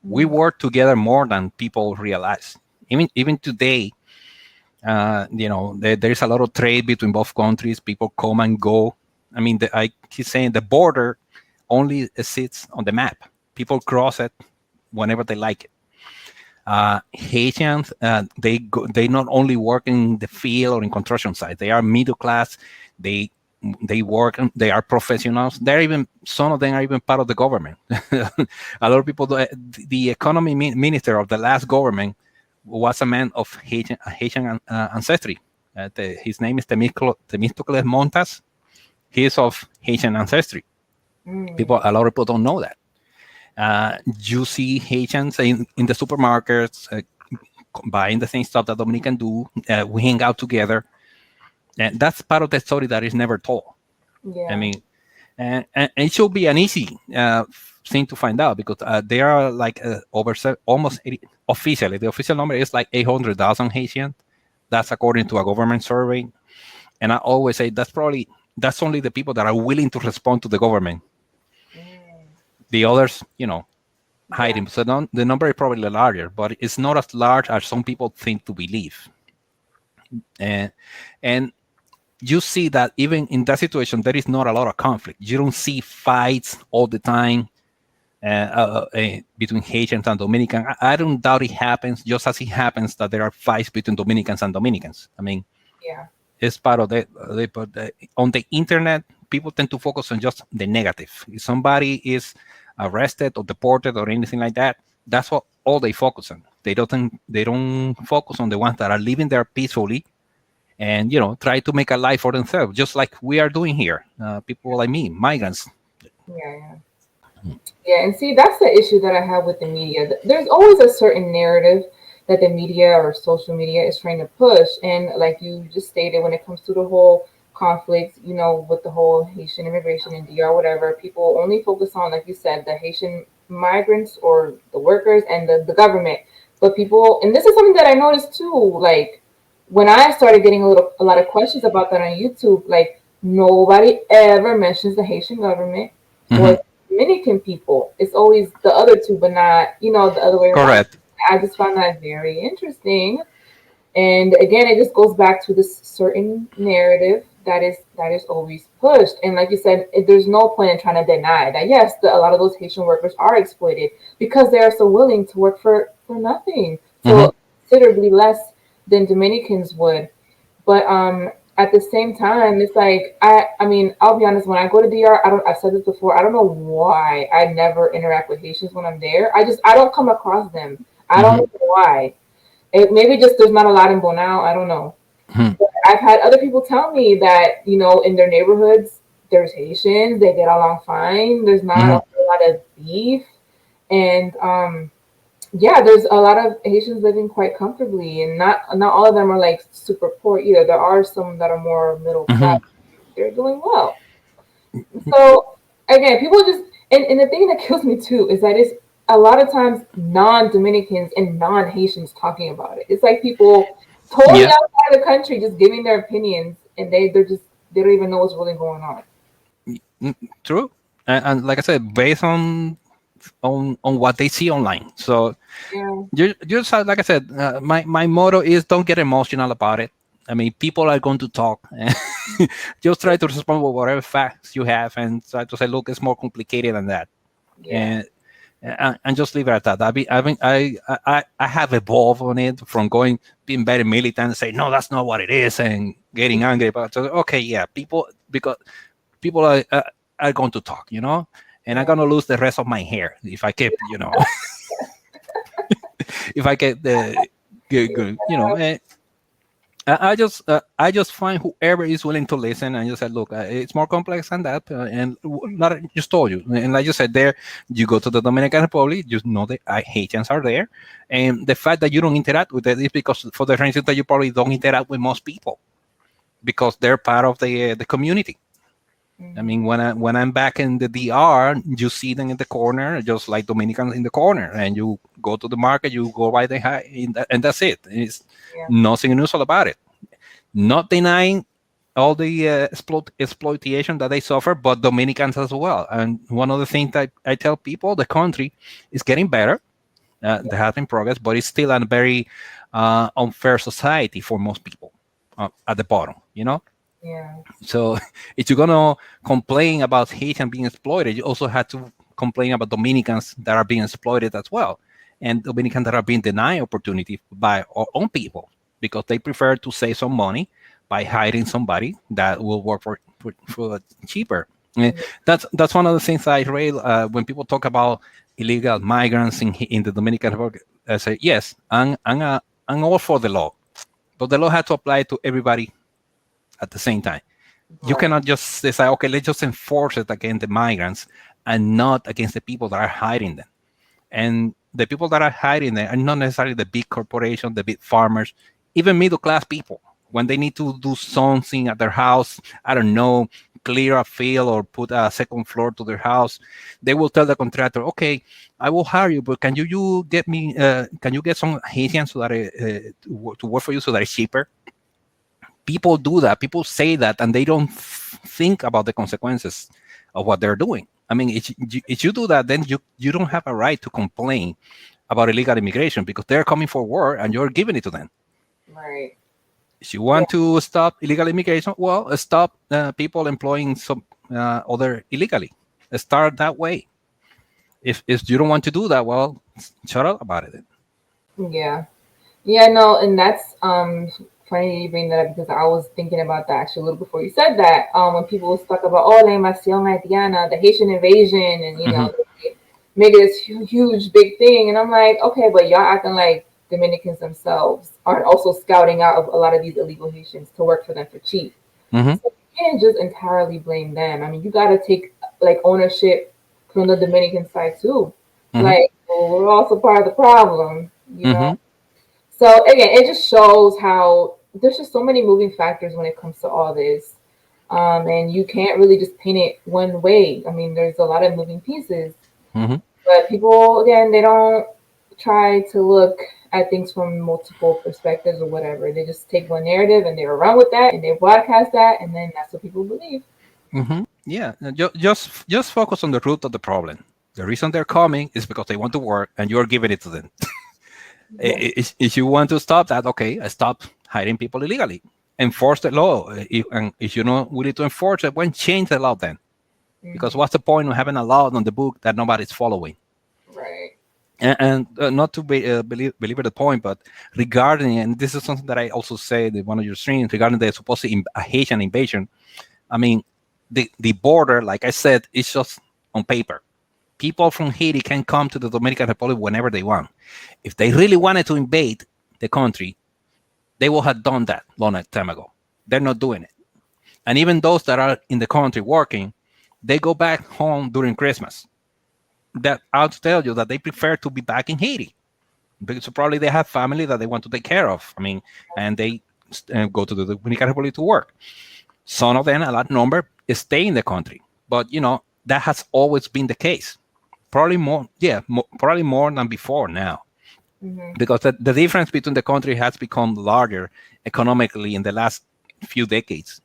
We Mm-hmm. work together more than people realize. Even today, there's a lot of trade between both countries. People come and go. I mean, I keep saying the border only sits on the map. People cross it whenever they like it. Haitians, they not only work in the field or in construction sites. They are middle class. They they work. They are professionals. They're even some of them are even part of the government. A lot of people. The economy minister of the last government was a man of Haitian ancestry. His name is Temistocles Montas. He is of Haitian ancestry. A lot of people don't know that. You see Haitians in the supermarkets buying the same stuff that Dominican do. We hang out together, and that's part of the story that is never told. I Yeah. mean, and it should be an easy thing to find out because there are like almost 80, officially. The official number is like 800,000 Haitians. That's according to a government survey. And I always say that's only the people that are willing to respond to the government. Mm. The others, Yeah. hiding. So the number is probably larger, but it's not as large as some people think to believe. And and you see that even in that situation, there is not a lot of conflict. You don't see fights all the time. between Haitians and Dominicans. I don't doubt it happens, just as it happens that there are fights between Dominicans and Dominicans. I mean, Yeah. it's part of but on the internet, people tend to focus on just the negative. If somebody is arrested or deported or anything like that, that's what all they focus on. They don't focus on the ones that are living there peacefully and try to make a life for themselves, just like we are doing here. People like me, migrants. Yeah. Yeah. Yeah, and see, that's the issue that I have with the media. There's always a certain narrative that the media or social media is trying to push. And like you just stated, when it comes to the whole conflict, with the whole Haitian immigration in DR, whatever, people only focus on, like you said, the Haitian migrants or the workers and the government. But people, and this is something that I noticed too, like when I started getting a lot of questions about that on YouTube, like nobody ever mentions the Haitian government Hmm. or Dominican people. It's always the other two, but not, the other way around. Correct. I just found that very interesting. And again, it just goes back to this certain narrative that is always pushed. And like you said, there's no point in trying to deny that yes, a lot of those Haitian workers are exploited because they are so willing to work for nothing, Hmm. for considerably less than Dominicans would. But at the same time, it's like I mean, I'll be honest, when I go to DR, I've said this before, I don't know why I never interact with Haitians when I'm there. I don't come across them. I don't Hmm. know why. It maybe just there's not a lot in Bonao, I don't know. Hmm. But I've had other people tell me that, in their neighborhoods there's Haitians, they get along fine, there's not Hmm. a whole lot of beef. And yeah, there's a lot of Haitians living quite comfortably, and not all of them are like super poor either. There are some that are more middle class. Hmm. They're doing well. So again, people just and the thing that kills me too is that it's a lot of times non-Dominicans and non-Haitians talking about it. It's like people totally Yeah. outside the country just giving their opinions, and they don't even know what's really going on. Mm, true. And like I said, based on what they see online. So Yeah, you just like I said, my motto is don't get emotional about it. I mean, people are going to talk. Just try to respond with whatever facts you have, and try to say, look, it's more complicated than that, yeah, and just leave it at that. I have evolved on it from being very militant and say, no, that's not what it is, and getting angry about it. So, okay, yeah, because people are going to talk, and I'm yeah, going to lose the rest of my hair if I keep, if I get the good, I just find whoever is willing to listen and just say, look, it's more complex than that, and not just told you, and like you said, there you go to the Dominican Republic, you know the Haitians are there, and the fact that you don't interact with it is because for the reason that you probably don't interact with most people because they're part of the community. I mean, hmm, when I'm back in the DR, you see them in the corner, just like Dominicans in the corner, and you go to the market, you go by the high, and that's it. It's yeah, nothing unusual about it. Not denying all the exploitation that they suffer, but Dominicans as well. And one of the things that I tell people, the country is getting better. yeah, There has been progress, but it's still a very unfair society for most people at the bottom. yeah, So if you're gonna complain about Haitian being exploited, you also have to complain about Dominicans that are being exploited as well, and Dominicans that are being denied opportunity by our own people because they prefer to save some money by hiring somebody that will work for cheaper. And yeah, that's one of the things I read when people talk about illegal migrants in the Dominican Republic. I say yes, I'm all for the law, but the law has to apply to everybody at the same time. You right, cannot just say, okay, let's just enforce it against the migrants and not against the people that are hiding them. And the people that are hiding them are not necessarily the big corporations, the big farmers, even middle class people. When they need to do something at their house, I don't know, clear a field or put a second floor to their house, they will tell the contractor, okay, I will hire you, but can you get me, can you get some Haitians so that to work for you so that it's cheaper? People do that. People say that, and they don't think about the consequences of what they're doing. I mean, if you do that, then you don't have a right to complain about illegal immigration because they're coming for work and you're giving it to them. right, If you yeah, want to stop illegal immigration, well, stop people employing some other illegally. Start that way. If you don't want to do that, well, shut up about it. Yeah. Yeah, no, and that's funny you bring that up because I was thinking about that actually a little before you said that. When people was talk about la invasión haitiana, the Haitian invasion, and Hmm. they make it this huge big thing, and I'm like, okay, but y'all acting like Dominicans themselves aren't also scouting out a lot of these illegal Haitians to work for them for cheap. Hmm. So you can't just entirely blame them. I mean, you got to take like ownership from the Dominican side too. Hmm. Like, well, we're also part of the problem, you know. Hmm. So again, it just shows how there's just so many moving factors when it comes to all this, and you can't really just paint it one way. I mean, there's a lot of moving pieces, Hmm. but people again they don't try to look at things from multiple perspectives or whatever. They just take one narrative and they run with that and they broadcast that, and then that's what people believe. Hmm. Yeah, just focus on the root of the problem. The reason they're coming is because they want to work, and you're giving it to them. Yeah. If you want to stop that, okay, stop hiring people illegally. Enforce the law. And if you're not willing to enforce it, when change the law then? Because Hmm. what's the point of having a law on the book that nobody's following? Right. And not to belabor the point, but regarding, and this is something that I also said in one of your streams regarding the supposed Haitian invasion. I mean, the border, like I said, is just on paper. People from Haiti can come to the Dominican Republic whenever they want. If they really wanted to invade the country, they would have done that long time ago. They're not doing it. And even those that are in the country working, they go back home during Christmas. That I'll tell you that they prefer to be back in Haiti because probably they have family that they want to take care of. I mean, and they go to the Dominican Republic to work. Some of them, a large number, stay in the country. But that has always been the case. Probably more, yeah, probably more than before now, Hmm. because the difference between the country has become larger economically in the last few decades.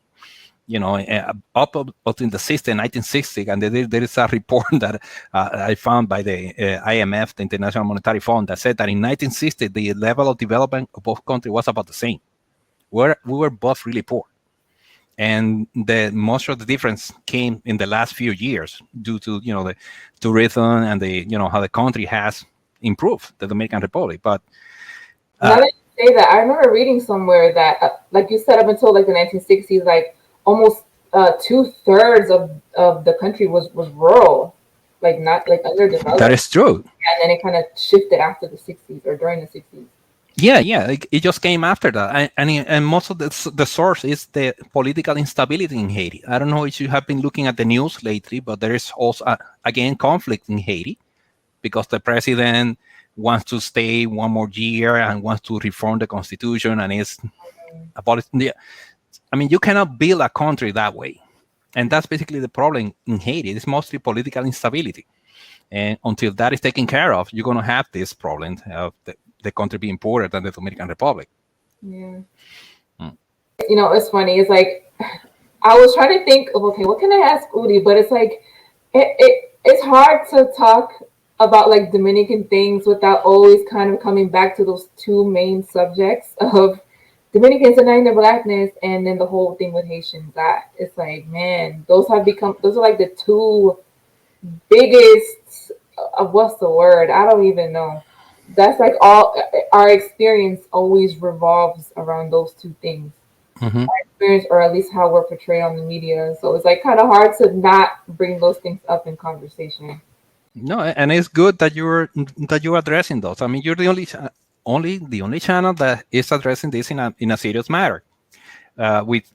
Up in the 60s, 1960, and there is a report that I found by the IMF, the International Monetary Fund, that said that in 1960 the level of development of both countries was about the same. We were both really poor, and the most of the difference came in the last few years due to the tourism and the how the country has improved, the Dominican Republic. But Now uh, that you say that, I remember reading somewhere that, like you said, up until like the 1960s, like almost 2/3 of the country was rural, like not like that underdeveloped, is true. and then it kind of shifted after the 60s or during the 60s. Yeah, it just came after that, and most of the source is the political instability in Haiti. I don't know if you have been looking at the news lately, but there is also again conflict in Haiti because the president wants to stay one more year and wants to reform the constitution, and it's about. Yeah, I mean, you cannot build a country that way, and that's basically the problem in Haiti. It's mostly political instability, and until that is taken care of, you're going to have this problem of the country being poorer than the Dominican Republic. Yeah, Mm. it's funny. It's like I was trying to think of okay, what can I ask Udi, but it's like it's hard to talk about like Dominican things without always kind of coming back to those two main subjects of Dominicans denying their blackness and then the whole thing with Haitians. That it's like, man, those are like the two biggest of what's the word? I don't even know. That's like all our experience always revolves around those two things. Hmm. Experience or at least how we're portrayed on the media. So it's like kind of hard to not bring those things up in conversation. No, and it's good that you're addressing those. I mean, you're the only channel that is addressing this in a serious matter. With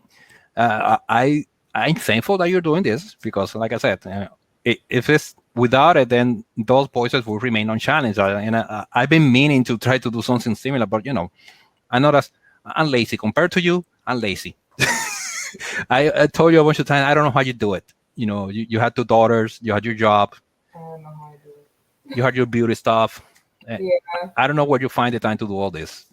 I'm thankful that you're doing this because, like I said, if it's without it, then those voices will remain unchallenged. I've been meaning to try to do something similar, but I'm not as I'm lazy compared to you. I'm lazy. I told you a bunch of times. I don't know how you do it. You had two daughters. You had your job. I don't know how I do You had your beauty stuff. it. Eh, Yeah, I don't know where you find the time to do all this.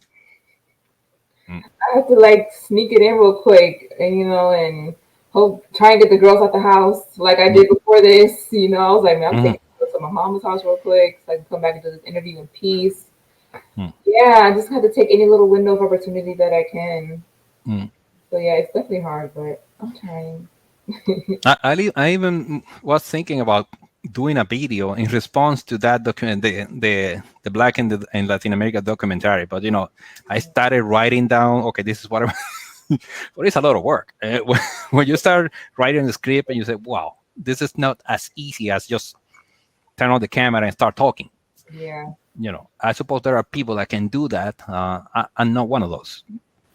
Mm. I have to like sneak it in real quick, and and hope try and get the girls out the house like I Mm. did before this. I was like, man, I'm Mhm. taking them to my mom's house real quick so I can come back and do this interview in peace. Mm. Yeah, I just have to take any little window of opportunity that I can. Mm. So yeah, it's definitely hard, but I'm trying. I even was thinking about doing a video in response to that document, the Black and Latin America documentary. But I started writing down. Okay, this is what I'm. But it's a lot of work. When you start writing the script and you say, "Wow, this is not as easy as just turn on the camera and start talking." Yeah. I suppose there are people that can do that. I'm not one of those.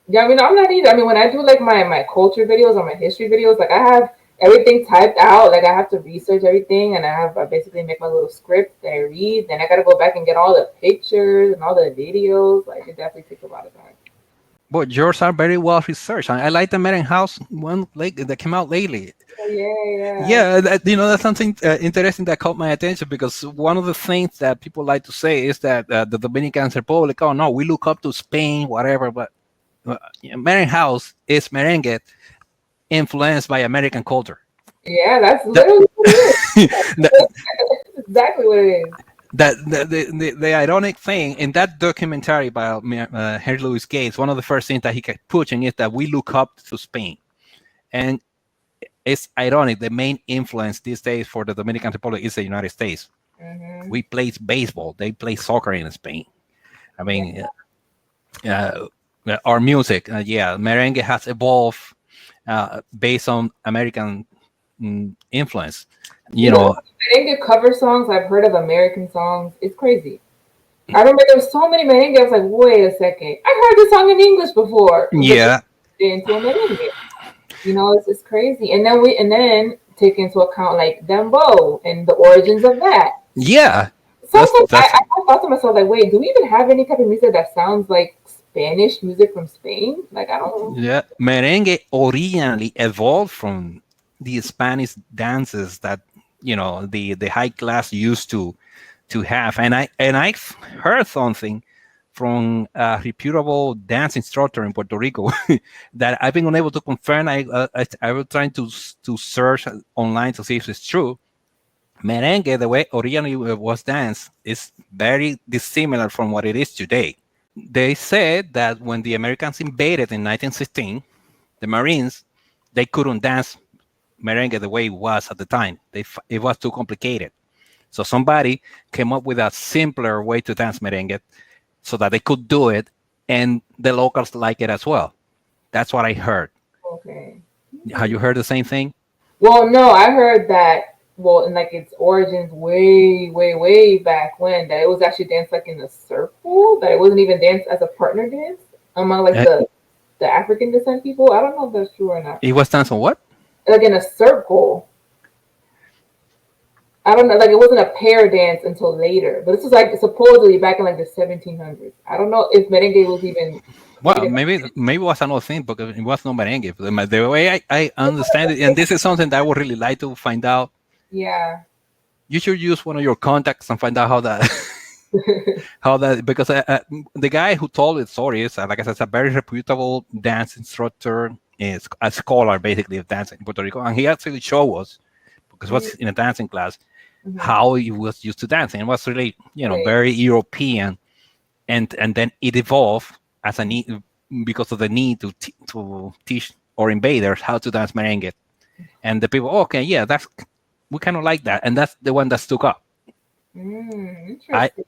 Yeah, I mean, I'm not either. I mean, when I do like my culture videos or my history videos, like I have everything typed out. Like I have to research everything, and I basically make my little script that I read. Then I got to go back and get all the pictures and all the videos. Like it definitely takes a lot of time. But yours are very well researched. I like the Madden House one that came out lately. Oh, yeah, Yeah, that's something interesting that caught my attention, because one of the things that people like to say is that the Dominican Republic, oh no, we look up to Spain, whatever, but Madden House is merengue influenced by American culture. yeah. That's That, literally what it is. that, That's exactly what it is. that the ironic thing in that documentary by Henry Louis Gates, one of the first things that he kept pushing is that we look up to Spain, and it's ironic. The main influence these days for the Dominican Republic is the United States. Mm-hmm. We play baseball; they play soccer in Spain. I mean, our music, merengue has evolved based on American influence. You know, merengue cover songs. I've heard of American songs. It's crazy. I remember there was so many merengue. I was like, wait a second. I heard this song in English before. Yeah. Into a merengue. It's crazy. And then take into account like dembow and the origins of that. Yeah. Sometimes I thought to myself, like, wait, do we even have any type of music that sounds like Spanish music from Spain? Like, I don't know. Yeah. Merengue originally evolved from the Spanish dances that, the high class used to have. And I've heard something from a reputable dance instructor in Puerto Rico that I've been unable to confirm. I was trying to search online to see if it's true. Merengue, the way originally was danced, is very dissimilar from what it is today. They said that when the Americans invaded in 1916, the Marines, they couldn't dance merengue the way it was at the time. It was too complicated. So somebody came up with a simpler way to dance merengue so that they could do it, and the locals like it as well. That's what I heard. Okay. Have you heard the same thing? Well, no, I heard that. Well, in like its origins, way, way, way back when, that it was actually danced like in a circle. That it wasn't even danced as a partner dance among like the African descent people. I don't know if that's true or not. It was danced on what? Like in a circle. I don't know, like it wasn't a pair dance until later, but this was like supposedly back in like the 1700s. I don't know if merengue was even. Well, maybe it was another thing, because it was not merengue. The way I understand it, and this is something that I would really like to find out. Yeah. You should use one of your contacts and find out how that because the guy who told the story is, like I said, a very reputable dance instructor, is a scholar basically of dance in Puerto Rico, and he actually showed us, because it was in a dancing class, how he was used to dancing. It was really, very European, and then it evolved as a need, because of the need to teach our invaders how to dance merengue, and the people, okay, yeah, we kind of like that, and that's the one that stuck up.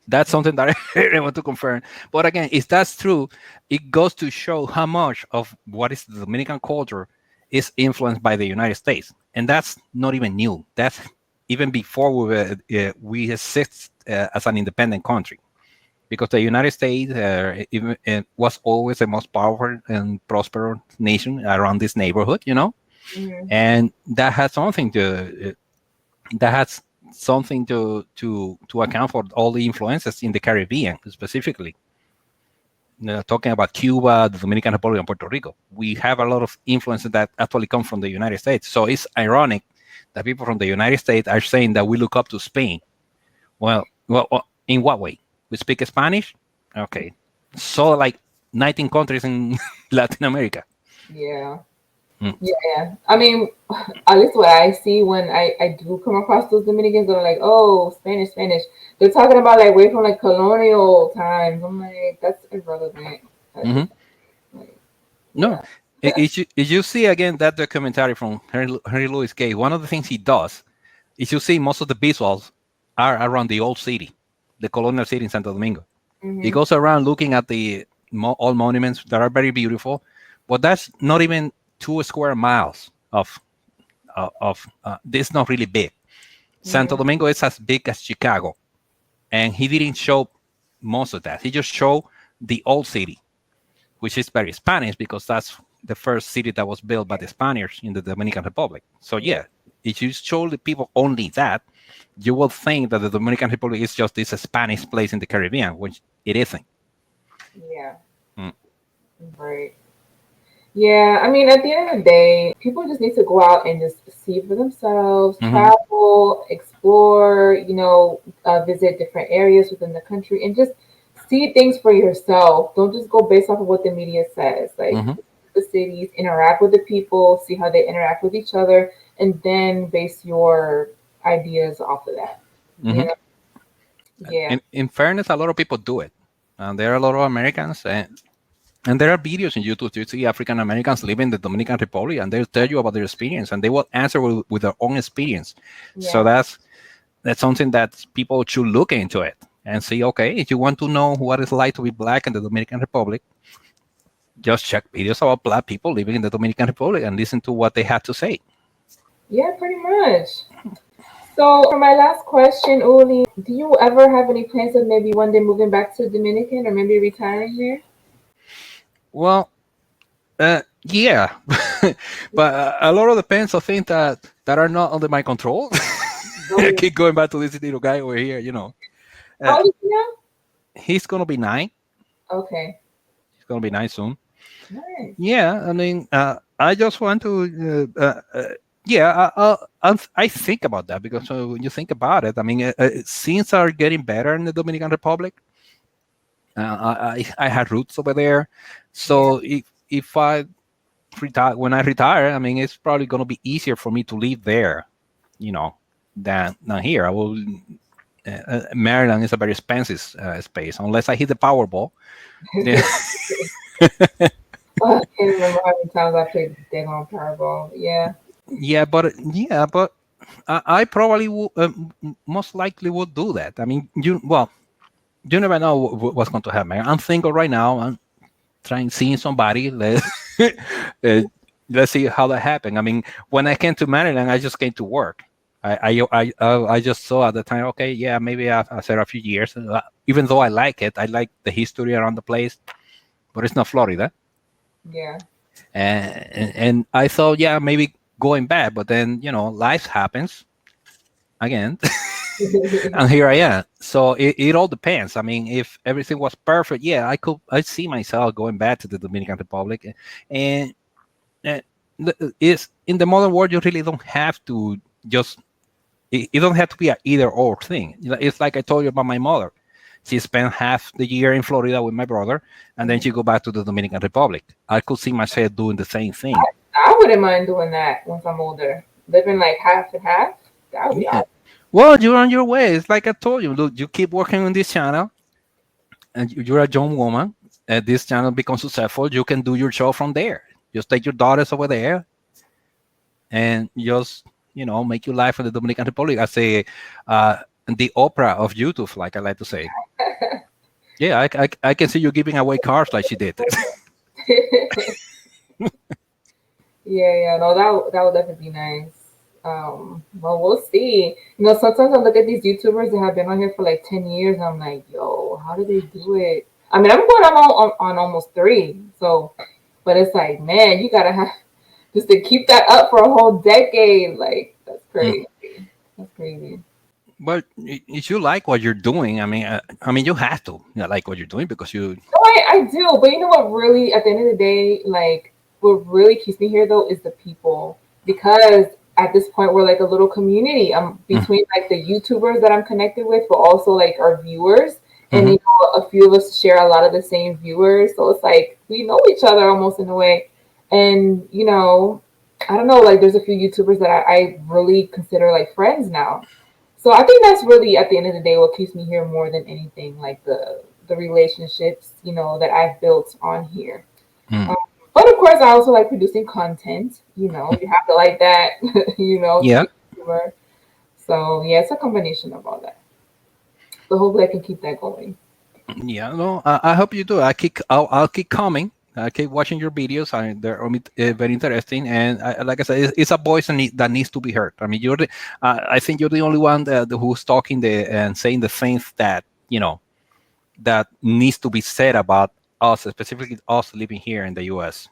That's something that I want to confirm. But again, if that's true, it goes to show how much of what is the Dominican culture is influenced by the United States, and that's not even new. That's even before we exist as an independent country, because the United States was always the most powerful and prosperous nation around this neighborhood, and that has something to account for all the influences in the Caribbean, specifically. Talking about Cuba, the Dominican Republic, and Puerto Rico, we have a lot of influences that actually come from the United States. So it's ironic that people from the United States are saying that we look up to Spain. Well, in what way? We speak Spanish? Okay. So like 19 countries in Latin America. Yeah. Yeah. I mean, at least what I see when I do come across those Dominicans that are like, oh, Spanish. They're talking about like way from like colonial times. I'm like, that's irrelevant. No. If you see again that documentary from Henry Louis Gates, one of the things he does, If you see, most of the visuals are around the old city, the colonial city in Santo Domingo. He Mm-hmm. goes around looking at the all monuments that are very beautiful, but that's not even 2 square miles of this. Is not really big. Santo Mm-hmm. Domingo is as big as Chicago, and he didn't show most of that. He just showed the old city, which is very Spanish because that's the first city that was built by the Spaniards in the Dominican Republic. So Yeah. yeah, if you show the people only that, you will think that the Dominican Republic is just this Spanish place in the Caribbean, which it isn't. Yeah. Mm. Right. Yeah, I mean, at the end of the day, people just need to go out and just see for themselves, Mm-hmm. travel, explore, visit different areas within the country and just see things for yourself. Don't just go based off of what the media says. Like, Mm-hmm. the cities, interact with the people, see how they interact with each other, and then base your ideas off of that. You Mm-hmm. know? Yeah. In fairness, a lot of people do it. There are a lot of Americans, and there are videos on YouTube. You see African Americans living in the Dominican Republic, and they'll tell you about their experience, and they will answer with their own experience. So Yeah. that's something that people should look into it and see. Okay, if you want to know what it's like to be black in the Dominican Republic, just check videos about black people living in the Dominican Republic and listen to what they have to say. Yeah, pretty much. So, for my last question, Uli, do you ever have any plans of maybe one day moving back to Dominican or maybe retiring here? Well, yeah, but a lot of the depends on things that are not under my control. I Oh, keep going back to this little guy over here. how Uh, old is he now? he's gonna be 9. Okay, He's gonna be 9 soon. nice. Yeah, I mean, I just want to. Yeah, I think about that because when you think about it, I mean, things are getting better in the Dominican Republic. I had roots over there, Yeah, so if I retire when I retire, I mean, it's probably going to be easier for me to live there, you know, than here. I will. Maryland is a very expensive space unless I hit the Powerball. Then oh, I can't remember how many times I played Dead on Powerball. Yeah, yeah, but I probably most likely would do that. I mean, you never know what's going to happen. I'm single right now. I'm trying seeing somebody. Uh, let's see how that happened. I mean, when I came to Maryland, I just came to work. I just saw at the time. Okay, yeah, maybe after a few years, even though I like it, I like the history around the place, but it's not Florida. yeah, And I thought, yeah, maybe going back, but then life happens again. And here I am. So it all depends. I mean, if everything was perfect, yeah, I see myself going back to the Dominican Republic. And it's in the modern world, you really don't have to just it don't have to be an either or thing. It's like I told you about my mother. She spent half the year in Florida with my brother, and then Mhm. she go back to the Dominican Republic. I could see myself doing the same thing. I wouldn't mind doing that once I'm older. Living like half and half. That would be Yeah. awesome. Well, you're on your way. It's like I told you. Look, you keep working on this channel, and you're a young woman. And this channel becomes successful. You can do your show from there. Just take your daughters over there, and just make your life in the Dominican Republic. I say, the opera of YouTube, like I like to say. Yeah, I can see you giving away cars like she did. Yeah, no, that would definitely be nice. Well, we'll see. Sometimes I look at these YouTubers that have been on here for like 10 years, and I'm like, yo, how do they do it? I mean, I'm going on almost 3, so, but it's like, man, you gotta have just to keep that up for a whole decade. Like, that's Mm. crazy. That's crazy. But if you like what you're doing, I mean, you have to like what you're doing because you. No, I do, but you know what? Really, at the end of the day, like what really keeps me here though is the people, because at this point we're like a little community. Mm, Between like the YouTubers that I'm connected with, but also like our viewers, and mhm. a few of us share a lot of the same viewers, so it's like we know each other almost in a way, and I don't know, like there's a few YouTubers that I really consider like friends now. So I think that's really at the end of the day what keeps me here more than anything, like the relationships, that I've built on here. Mm. Um, but of course, I also like producing content. You have to like that, to Yeah. be a YouTuber. So yeah, it's a combination of all that. But hopefully I can keep that going. Yeah, no, I hope you do. I'll keep coming. I keep watching your videos. They're very interesting, and like I said, it's a voice that needs to be heard. I mean, I think you're the only one who's talking and saying the things that that needs to be said about us, specifically us living here in the U.S.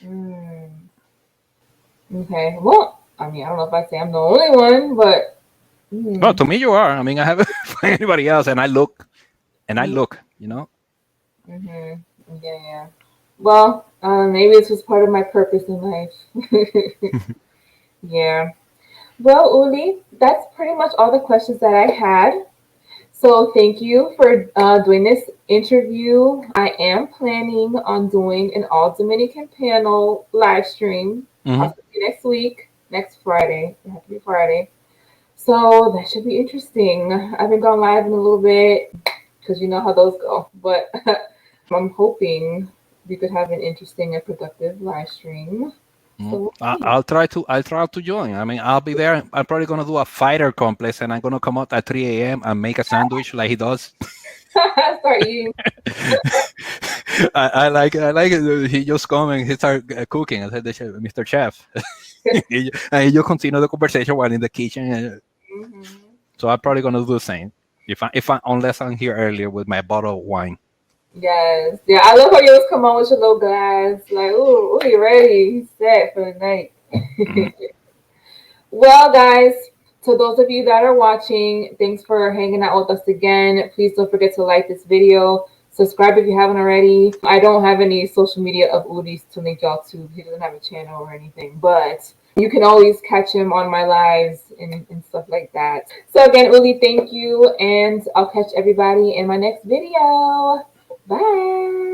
Mm, okay. Well, I mean, I don't know if I say I'm the only one, but Well, mm, to me, you are. I mean, I haven't found anybody else, and I mm, look, you know. mm-hmm. Yeah, yeah. Well, maybe this was part of my purpose in life. Yeah. Well, Uli, that's pretty much all the questions that I had. So thank you for doing this interview. I am planning on doing an all Dominican panel live stream Hmm. possibly next week, next Friday. It has to be Friday. So that should be interesting. I haven't gone live in a little bit because you know how those go. But I'm hoping we could have an interesting and productive live stream. So we'll see. I'll try to join. I mean, I'll be there. I'm probably gonna do a fighter complex, and I'm gonna come out at 3 a.m. and make a sandwich like he does. Start eating. I like it. He just come and he start cooking. I said, the chef, Mr. Chef, and he just continue the conversation while in the kitchen. Hmm. So I'm probably gonna do the same. If I unless I'm here earlier with my bottle of wine. Yes. Yeah, I love how you always come on with your little guys. Like, ooh, you ready? He's set for the night. Mhm. Well, guys, to those of you that are watching, thanks for hanging out with us again. Please don't forget to like this video. Subscribe if you haven't already. I don't have any social media of Udi's to link y'all to. He doesn't have a channel or anything, but you can always catch him on my lives and stuff like that. So again, Uli, thank you, and I'll catch everybody in my next video. Bye.